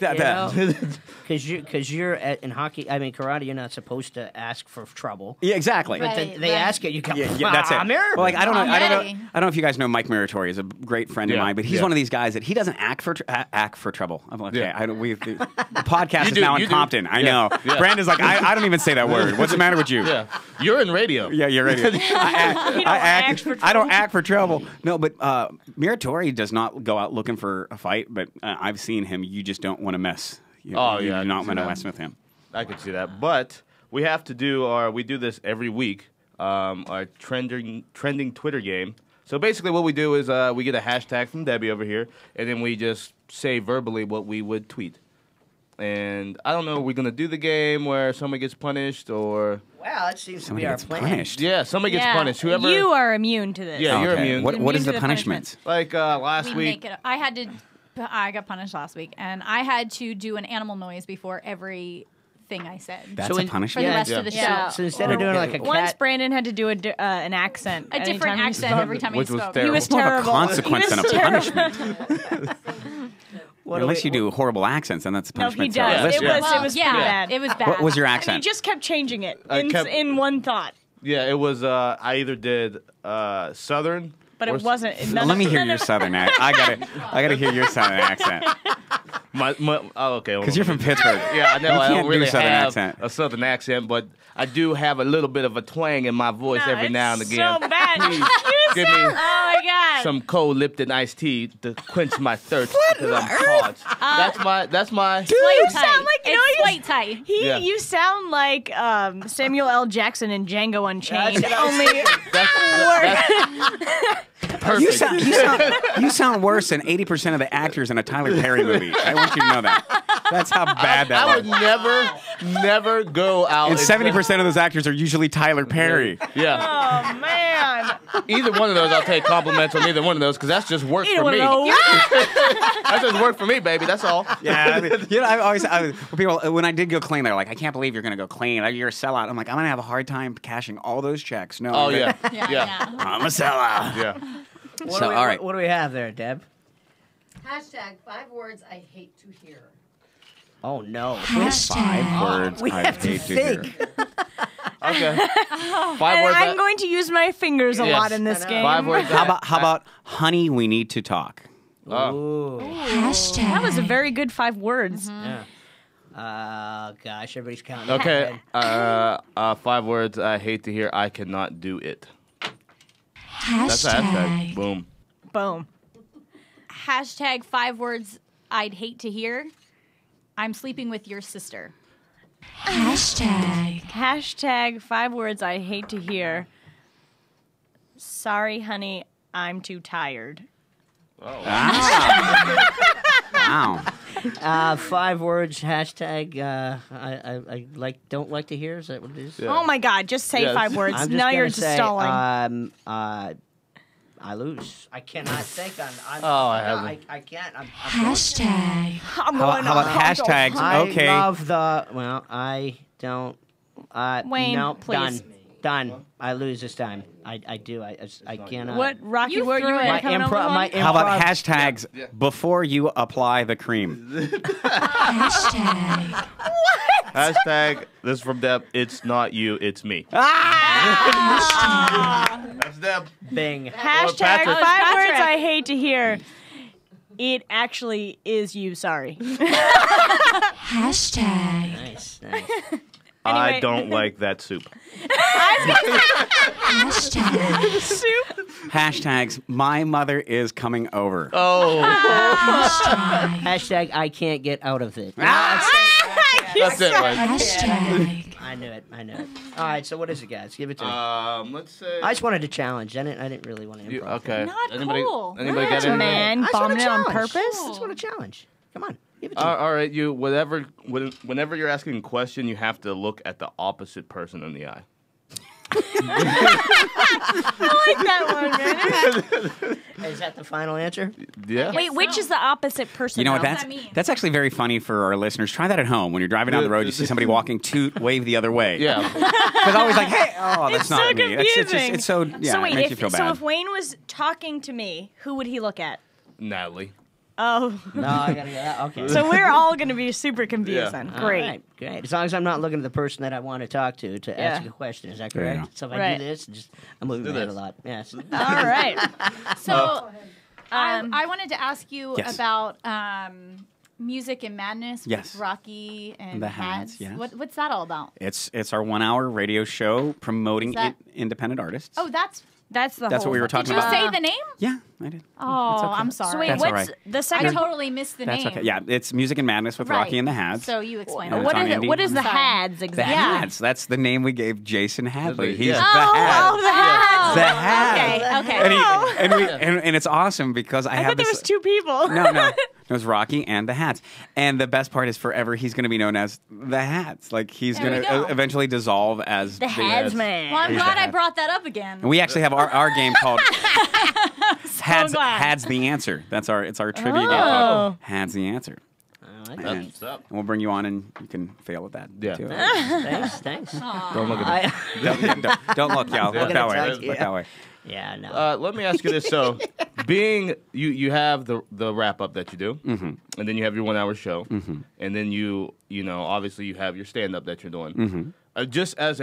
Because you're in hockey. I mean, karate. You're not supposed to ask for trouble. Yeah, exactly. But they ask it. You go. Yeah, that's it. I'm here. Well, I don't know if you guys know Mike Muratori. He's a great friend of mine, but he's one of these guys that he doesn't act for trouble. I'm like, okay, the podcast is now in Compton. I know. Yeah. Brandon's like, I don't even say that word. What's the matter with you? Yeah, you're in radio. Yeah, you're radio. I don't act for trouble. No, but Muratori does not go out looking for a fight. But I've seen him. You just don't want to mess. You do not want to mess with him. I could see that, but we have to do we do this every week. Our trending Twitter game. So basically, what we do is we get a hashtag from Debbie over here, and then we just say verbally what we would tweet. And I don't know, we're gonna do the game where somebody gets punished or. Wow, that seems to be our plan. Punished. Yeah, somebody gets punished. Whoever You are immune to this. Yeah, you're immune. What is to the the punishment? Like last We week. make it. I got punished last week, and I had to do an animal noise before every thing I said. That's So a in- for punishment. the rest of the Yeah. show. So instead of doing like a Once cat, Brandon had to do an accent. A different anytime he accent spoke. every time Which he was spoke. terrible. He was It's more of a terrible. consequence He than a was punishment. Unless you do horrible accents, then that's a No, he punishment. to our does. It listeners. was pretty bad. It was bad. What was your And accent? he just kept changing it I kept- in one thought. Yeah, it was. I either did Southern, But or it wasn't. Let me hear your southern accent. I gotta hear your southern accent. Okay. Because you're from Pittsburgh. Yeah, I know. You I can't don't really do southern have accent. a southern accent, but I do have a little bit of a twang in my voice every now and again. So bad. Please give me Oh my god. some cold Lipton iced tea to quench my thirst because I'm parched. That's my. Dude, you sound like It's white tight. Yeah. You sound like Samuel L. Jackson in Django Unchained. That's- Only Perfect. You sound worse than 80% of the actors in a Tyler Perry movie. I want you to know that. That's how bad that I was. would never go out. And 70% of those actors are usually Tyler Perry. Yeah. oh man. either one of those, I'll take compliments on either one of those because that's just work for me. That's just work for me, baby. That's all. Yeah, when I did go clean, they're like, I can't believe you're going to go clean. You're a sellout. I'm like, I'm going to have a hard time cashing all those checks. No. Oh, yeah. Yeah. I'm a sellout. Yeah. All right. What do we have there, Deb? Hashtag 5 words I hate to hear. Oh no! 5 words We I have to hate to hear. think. Okay. 5 And words. I'm going to use my fingers a Yes. lot in this game. 5 words. How about, honey, we need to talk? Ooh. That was a very good 5 words. Yeah. Gosh, everybody's counting. Okay. 5 words I hate to hear. I cannot do it. That's a hashtag. Boom. Boom. Hashtag 5 words I'd hate to hear. I'm sleeping with your sister. Hashtag 5 words I hate to hear. Sorry, honey, I'm too tired. Wow. 5 words. Hashtag. I don't like to hear. Is that what it is? Oh my God! Just say Yes. 5 words. I'm just Now gonna you're just say, stalling. I lose. I cannot think on. I haven't. I can't. I'm I'm How going about on. hashtags? I Okay. love the. Well, I don't. Wayne, nope, please. Done. I lose this time. I do. I cannot. What, Rocky? You Where threw you it. My coming up with improv. one? My improv. How about hashtags before you apply the cream? Hashtag. This is from Deb. It's not you. It's me. That's Deb. Bing. Hashtag Patrick. 5 Patrick. words I hate to hear. It actually is you. Sorry. Nice. I Anyway. don't like that soup. Soup. Hashtags, my mother is coming over. Oh. Hashtag. I can't get out of it. That's it, right? I knew it. All right. So what is it, guys? Give it to me. Let's say. I just wanted to challenge. I didn't really want to improv. Okay. Not anybody, cool. Anybody got That's anything? man I just want bombing to it on challenge. purpose. I just want to challenge. Come on. Give it to me. All right, you. Whenever you're asking a question, you have to look at the opposite person in the eye. I like that one, man. Is that the final answer? Yeah. Wait, which is the opposite person? You know what? though? That's that mean? that's actually very funny for our listeners. Try that at home. When you're driving down the road, you see somebody walking, toot, wave the other way. Yeah. Because I always like, hey, oh, that's It's not so me. confusing. It's so yeah. so it wait, makes you feel bad. so if Wayne was talking to me, who would he look at? Natalie. Oh, No, I gotta get that. Okay. so we're all going to be super confused Yeah. then. All Great. right, great. As long as I'm not looking at the person that I want to talk to ask a question. Is that There you correct? So if I Right. do this, I'm moving my head a lot. Yes. All right. So I wanted to ask you Yes. about Music and Madness Yes. with Rocky and The Hats, Hats. yes. What's that all about? It's our 1 hour radio show promoting Is that- independent artists. Oh, that's. That's the That's whole what we were thing. talking Did you about. say the name? Yeah, I did. Oh, okay. I'm sorry. So wait, That's what's all right. the I second? totally missed the That's name. okay. Yeah, it's Music and Madness with Rocky Right. and the Hads. So you explain. And it. it's on What Indie. is the Sorry. Hads The exactly? Hads. That's the name we gave Jason Hadley. He's Yeah. the Oh, Hads. the Hads. The Hads. Okay. And, and it's awesome because I I have thought there this. was 2 people. No. It was Rocky and the Hats. And the best part is forever he's going to be known as the Hats. Like he's There going we to go. eventually dissolve as The Hads Hats. man. Well, I'm He's glad the I Hats. brought that up again. And we actually have our game called Hads glad. the Answer. It's our trivia game Oh. called Hads the Answer. I like And What's up? we'll bring you on and you can fail at that. Yeah. too. that. Thanks. Don't look at me. don't look, y'all. Look that way. Talk to you. Look that way. Yeah, no. Let me ask you this. So, being you have the wrap up that you do, and then you have your 1 hour show, and then you obviously you have your stand up that you're doing. Just as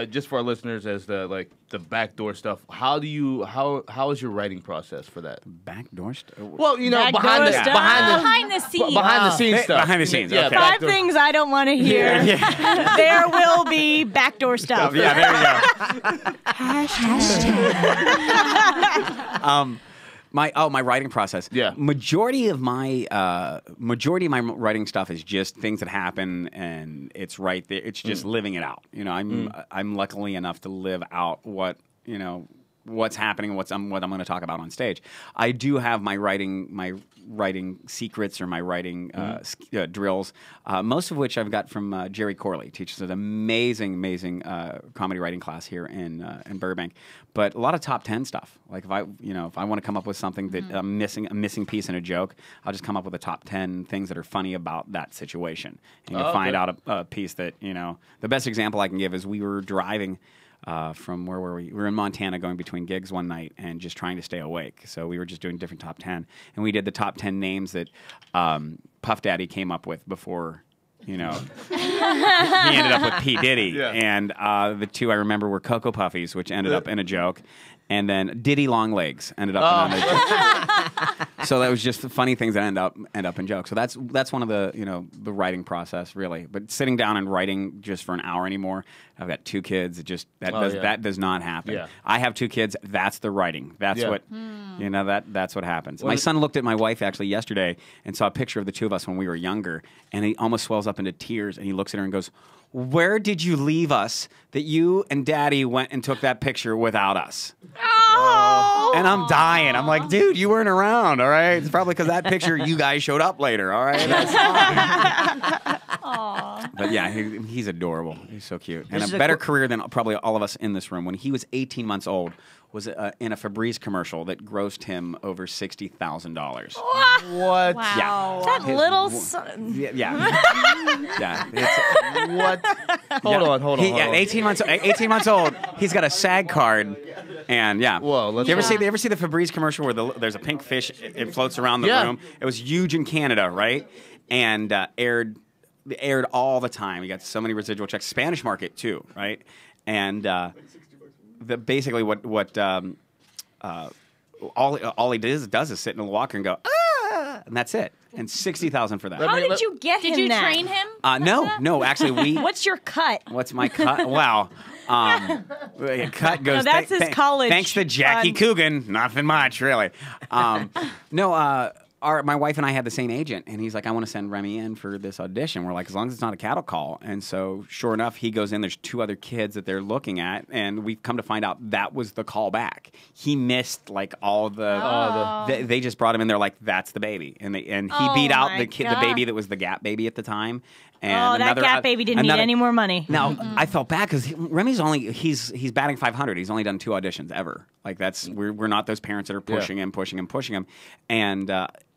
just for our listeners, as the backdoor stuff. How is your writing process for that? Backdoor stuff. Well, Backdoor behind stuff. Behind the scenes. the scenes stuff. Behind the scenes, Yeah, okay. 5 backdoor. things I don't want to hear. There will be backdoor stuff. Yeah, there you go. My writing process. Yeah. Majority of my writing stuff is just things that happen and it's right there. It's just living it out. I'm luckily enough to live out what what's happening, what I'm going to talk about on stage. I do have my writing secrets or my writing drills, most of which I've got from Jerry Corley. Teaches an amazing comedy writing class here in Burbank. But a lot of top 10 stuff. Like if I want to come up with something that a missing piece in a joke, I'll just come up with a top 10 things that are funny about that situation, and you'll find out a piece that The best example I can give is we were driving. From where were we? We were in Montana going between gigs one night and just trying to stay awake. So we were just doing different top 10. And we did the top 10 names that Puff Daddy came up with before, he ended up with P. Diddy. Yeah. And the two I remember were Cocoa Puffies, which ended up in a joke. And then Diddy Long Legs ended up in another joke. So that was just the funny things that end up in jokes. So that's one of the the writing process really. But sitting down and writing just for an hour anymore. I've got 2 kids. That does not happen. Yeah. I have 2 kids. That's the writing. That's what that's what happens. My son looked at my wife actually yesterday and saw a picture of the 2 of us when we were younger, and he almost swells up into tears. And he looks at her and goes, "Where did you leave us that you and Daddy went and took that picture without us?" Oh. And I'm dying. I'm like, dude, you weren't around, all right? It's probably because that picture you guys showed up later, all right? That's fine. But yeah, he's adorable. He's so cute. And a better career than probably all of us in this room. When he was 18 months old, was in a Febreze commercial that grossed him over $60,000. What? Wow. Yeah. That little son. Yeah. Yeah. What? Hold on. Yeah, 18 months old. He's got a SAG card. And yeah. Whoa. You ever see the Febreze commercial where there's a pink fish, it floats around the room? It was huge in Canada, right? And aired all the time. You got so many residual checks. Spanish market too, right? And basically what all he does is sit in a walker and go, ah, and that's it. And $60,000 for that. How did you get him? Did you that? train him? No. Actually, What's your cut? What's my cut? Wow. Cut goes. No, that's his college. Thanks to Jackie Coogan. Nothing much, really. My wife and I had the same agent, and he's like, I want to send Remy in for this audition. We're like, as long as it's not a cattle call. And so, sure enough, he goes in. There's 2 other kids that they're looking at, and we've come to find out that was the call back. He missed like all the. They just brought him in. They're like, that's the baby, and he beat out the baby that was the Gap baby at the time. And that Gap baby didn't need any more money. Now I felt bad because Remy's he's batting 500. He's only done 2 auditions ever. Like we're not those parents that are pushing him, and.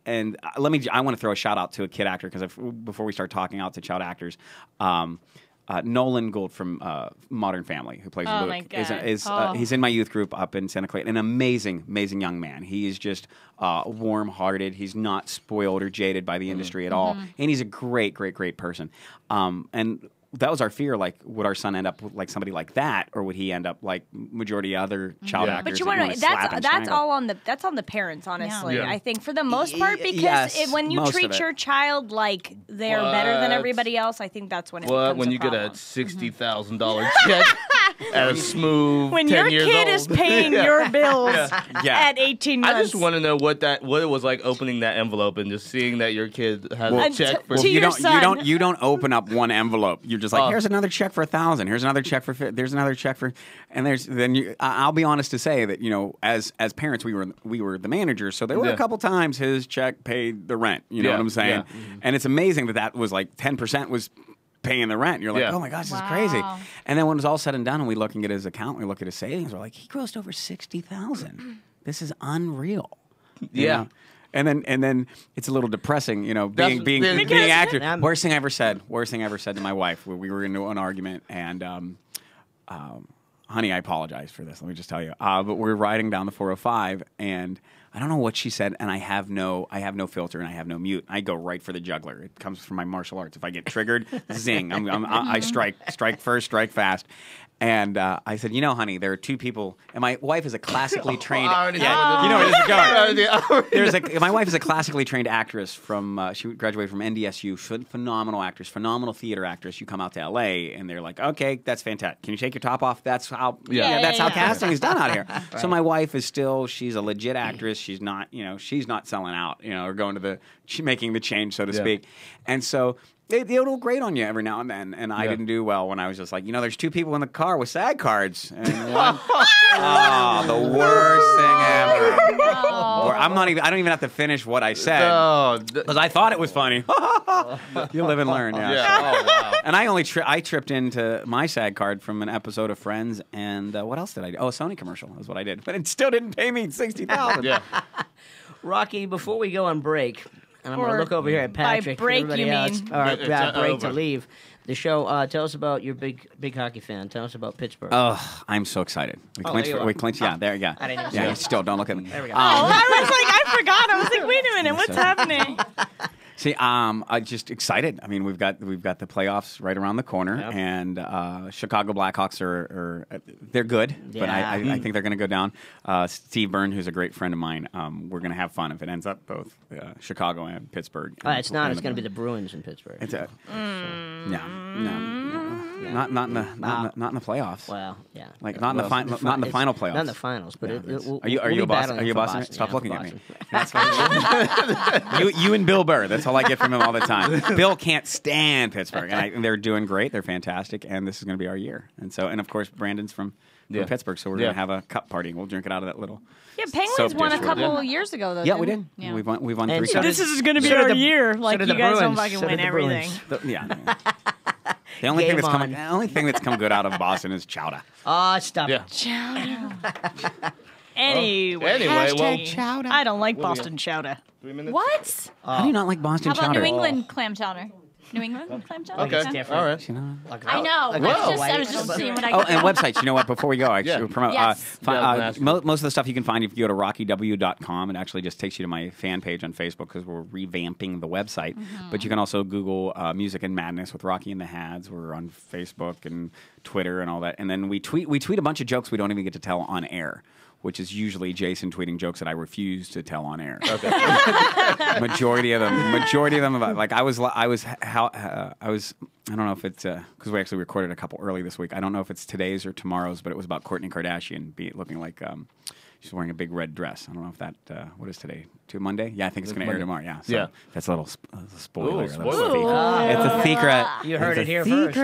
And I want to throw a shout out to a kid actor because before we start talking out to child actors, Nolan Gould from Modern Family, who plays Luke, my God. He's in my youth group up in Santa Clara. An amazing young man. He is just warm-hearted. He's not spoiled or jaded by the industry at all, and he's a great person. And that was our fear. Like, would our son end up like somebody like that, or would he end up like majority other child actors? But you want to that's all on the parents, honestly. Yeah. I think for the most part, because when you treat your child like they're better than everybody else, I think that's when it becomes when a you problem. get a $60,000 check at a smooth when 10 your years kid old. is paying your bills at 18 months. I just want to know what it was like opening that envelope and just seeing that your kid has a check for you don't open up one envelope. You're just like, here's another check for $1,000. Here's another check for there's another check for, and I'll be honest to say that as parents we were the managers, so there were a couple times his check paid the rent. You know what I'm saying? Yeah. And it's amazing that was like 10% was paying the rent. You're like, oh my gosh, this is crazy. And then when it's all said and done, and we looking at his account, we look at his savings, we're like, he grossed over $60,000. This is unreal. You know? And then it's a little depressing, being actor. Worst thing I ever said to my wife. We were into an argument, and honey, I apologize for this. Let me just tell you. But we're riding down the 405, and I don't know what she said, and I have no filter and I have no mute. I go right for the juggler. It comes from my martial arts. If I get triggered, zing! I strike first, strike fast. And I said, honey, there are 2 people, and my wife is a classically trained. You know where this is going. My wife is a classically trained actress from. She graduated from NDSU. Phenomenal actress, phenomenal theater actress. You come out to LA, and they're like, okay, that's fantastic. Can you take your top off? That's how. That's how casting is done out here. So my wife is she's a legit actress. she's not, she's not selling out, or going to making the change, so to speak. And so it'll grate on you every now and then. And I didn't do well when I was just like, there's 2 people in the car with SAG cards. And one, the worst thing ever. Or I don't even have to finish what I said because I thought it was funny. You live and learn. Yeah. Oh, wow. And I tripped into my SAG card from an episode of Friends, and what else did I do? Oh, a Sony commercial is what I did, but it still didn't pay me $60,000. Yeah. Rocky, before we go on break, and I'm going to look over here at Patrick. By break, and you everybody mean? else. Or break over. to leave the show. Tell us about your big hockey fan. Tell us about Pittsburgh. Oh, I'm so excited. We clinched. Yeah, there you go. I didn't even see Yeah, it. still don't look at me. There we go. I forgot. I was like, wait a minute, what's happening? See, I'm just excited. I mean, we've got the playoffs right around the corner, and Chicago Blackhawks are they're good, but I think they're going to go down. Steve Byrne, who's a great friend of mine, we're going to have fun if it ends up both Chicago and Pittsburgh. It's not. It's going to be the Bruins in Pittsburgh. It's no. Not in the playoffs. Well, yeah, like not in the final playoffs. Not in the finals, but are you a Boston? Stop looking at me. That's you and Bill Burr. That's all I get from him all the time. Bill can't stand Pittsburgh, and they're doing great. They're fantastic, and this is going to be our year. And of course, Brandon's from Pittsburgh, so we're going to have a cup party. We'll drink it out of that little. Yeah, Penguins won a couple years ago, though. Yeah, we did. Yeah. We've won 3 So cups. this is going to be our year. Like, you guys don't fucking win everything. The only thing that's come good out of Boston is chowder. Oh, stop it. Chowder. Anyway, chowder. I don't like Boston chowder. 3 minutes? What? How do you not like Boston How about chowder? New England clam chowder? New England clam chowder? Okay, It's different. all right. I know. I was just seeing what I could And websites. You know what? Before we go, I should promote. Yes. Most of the stuff you can find if you go to rockyw.com. It actually just takes you to my fan page on Facebook because we're revamping the website. But you can also Google Music and Madness with Rocky and the Hads. We're on Facebook and Twitter and all that. And then we tweet a bunch of jokes we don't even get to tell on air, which is usually Jason tweeting jokes that I refuse to tell on air. Okay. Majority of them about, like I was I don't know if it's because we actually recorded a couple early this week. I don't know if it's today's or tomorrow's, but it was about Kourtney Kardashian looking like she's wearing a big red dress. I don't know if that what is today? Monday? Yeah, I think it's going to air tomorrow. Yeah. So that's a little spoiler. Ooh, spoiler. It's a secret. You heard it here first. All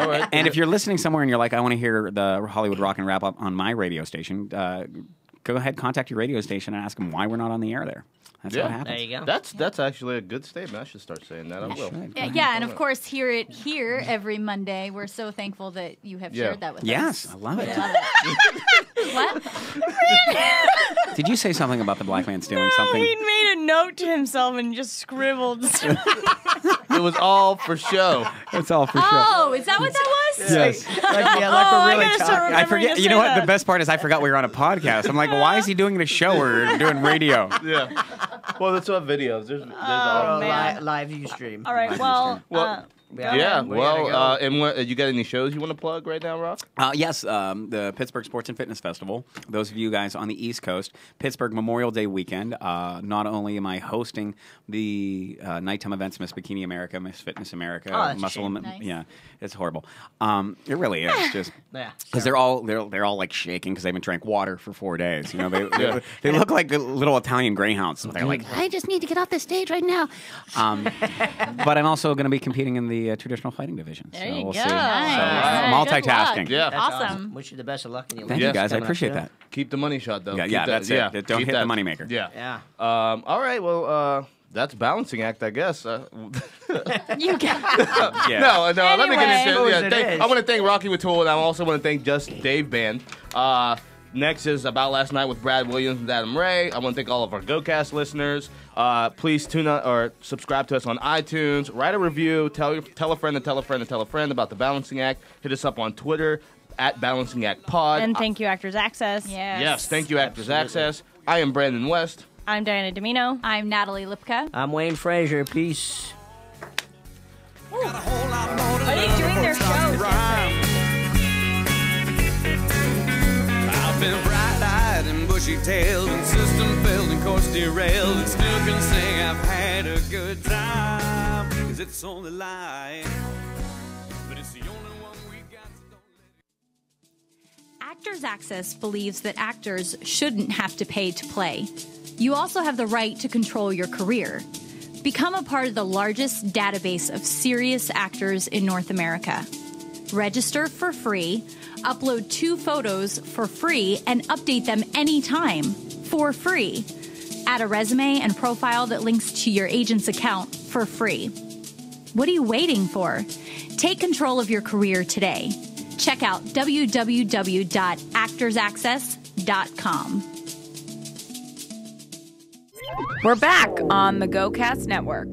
right. And if you're listening somewhere and you're like, I want to hear the Hollywood Rock and Wrap Up on my radio station, go ahead, contact your radio station and ask them why we're not on the air there. That's what happens. There you go. That's actually a good statement. I should start saying that. I will. Yeah, and of course, here every Monday. We're so thankful that you have shared that with us. Yes, I love it. What? Did you say something about the black man stealing something? He made a note to himself and just scribbled. It was all for show. It's all for show. Oh, is that what that was? Yes. Like we're really I gotta start talking. I remembering forget. to You say know what? that. The best part is I forgot we were on a podcast. I'm like, why is he doing the show? We're doing radio. Yeah. Well, that's what videos. There's Oh, man. Live view stream. All right, well, yeah. We Well, gotta and what, you got any shows you want to plug right now, Rock? Yes, the Pittsburgh Sports and Fitness Festival. Those of you guys on the East Coast, Pittsburgh Memorial Day weekend. Not only am I hosting the nighttime events, Miss Bikini America, Miss Fitness America, that's a Muscle, shame. Nice. yeah, it's horrible. It really is just Yeah. because they're all like shaking because they haven't drank water for 4 days. You know, they look like little Italian greyhounds. They're like, I just need to get off the stage right now. But I'm also going to be competing in the traditional fighting division. There so you we'll go. see. Nice. So Good multitasking. luck. Yeah. That's Awesome. Wish you the best of luck in your Thank Yes. you guys. I coming up, appreciate too. that. Keep the money shot, though. Yeah, Keep yeah, that- that's it. Don't keep hit the that. moneymaker. Yeah. Yeah. All right. Well, that's balancing act, I guess. You got Yeah. No. Let me get into Anyway. it. Yeah, I want to thank Rocky O'Toole, and I also want to thank Just Dave Band. Next is About Last Night with Brad Williams and Adam Ray. I want to thank all of our GoCast listeners. Please tune out or subscribe to us on iTunes. Write a review. Tell a friend and tell a friend and tell a friend about the Balancing Act. Hit us up on Twitter at Balancing Act Pod. and thank you, Actors Access. Yes, thank you, Actors Access. I am Brandon West. I'm Diana Domino. I'm Natalie Lipka. I'm Wayne Frazier. Peace. Are they doing their shows? I've been bright-eyed and bushy-tailed and system-failed and course derailed and still can sing I've had a good time. 'Cause it's only life, but it's the only one we got. So don't let it... Actors Access believes that actors shouldn't have to pay to play. You also have the right to control your career. Become a part of the largest database of serious actors in North America. Register for free, upload 2 photos for free, and update them anytime for free. Add a resume and profile that links to your agent's account for free. What are you waiting for? Take control of your career today. Check out www.actorsaccess.com. We're back on the GoCast Network.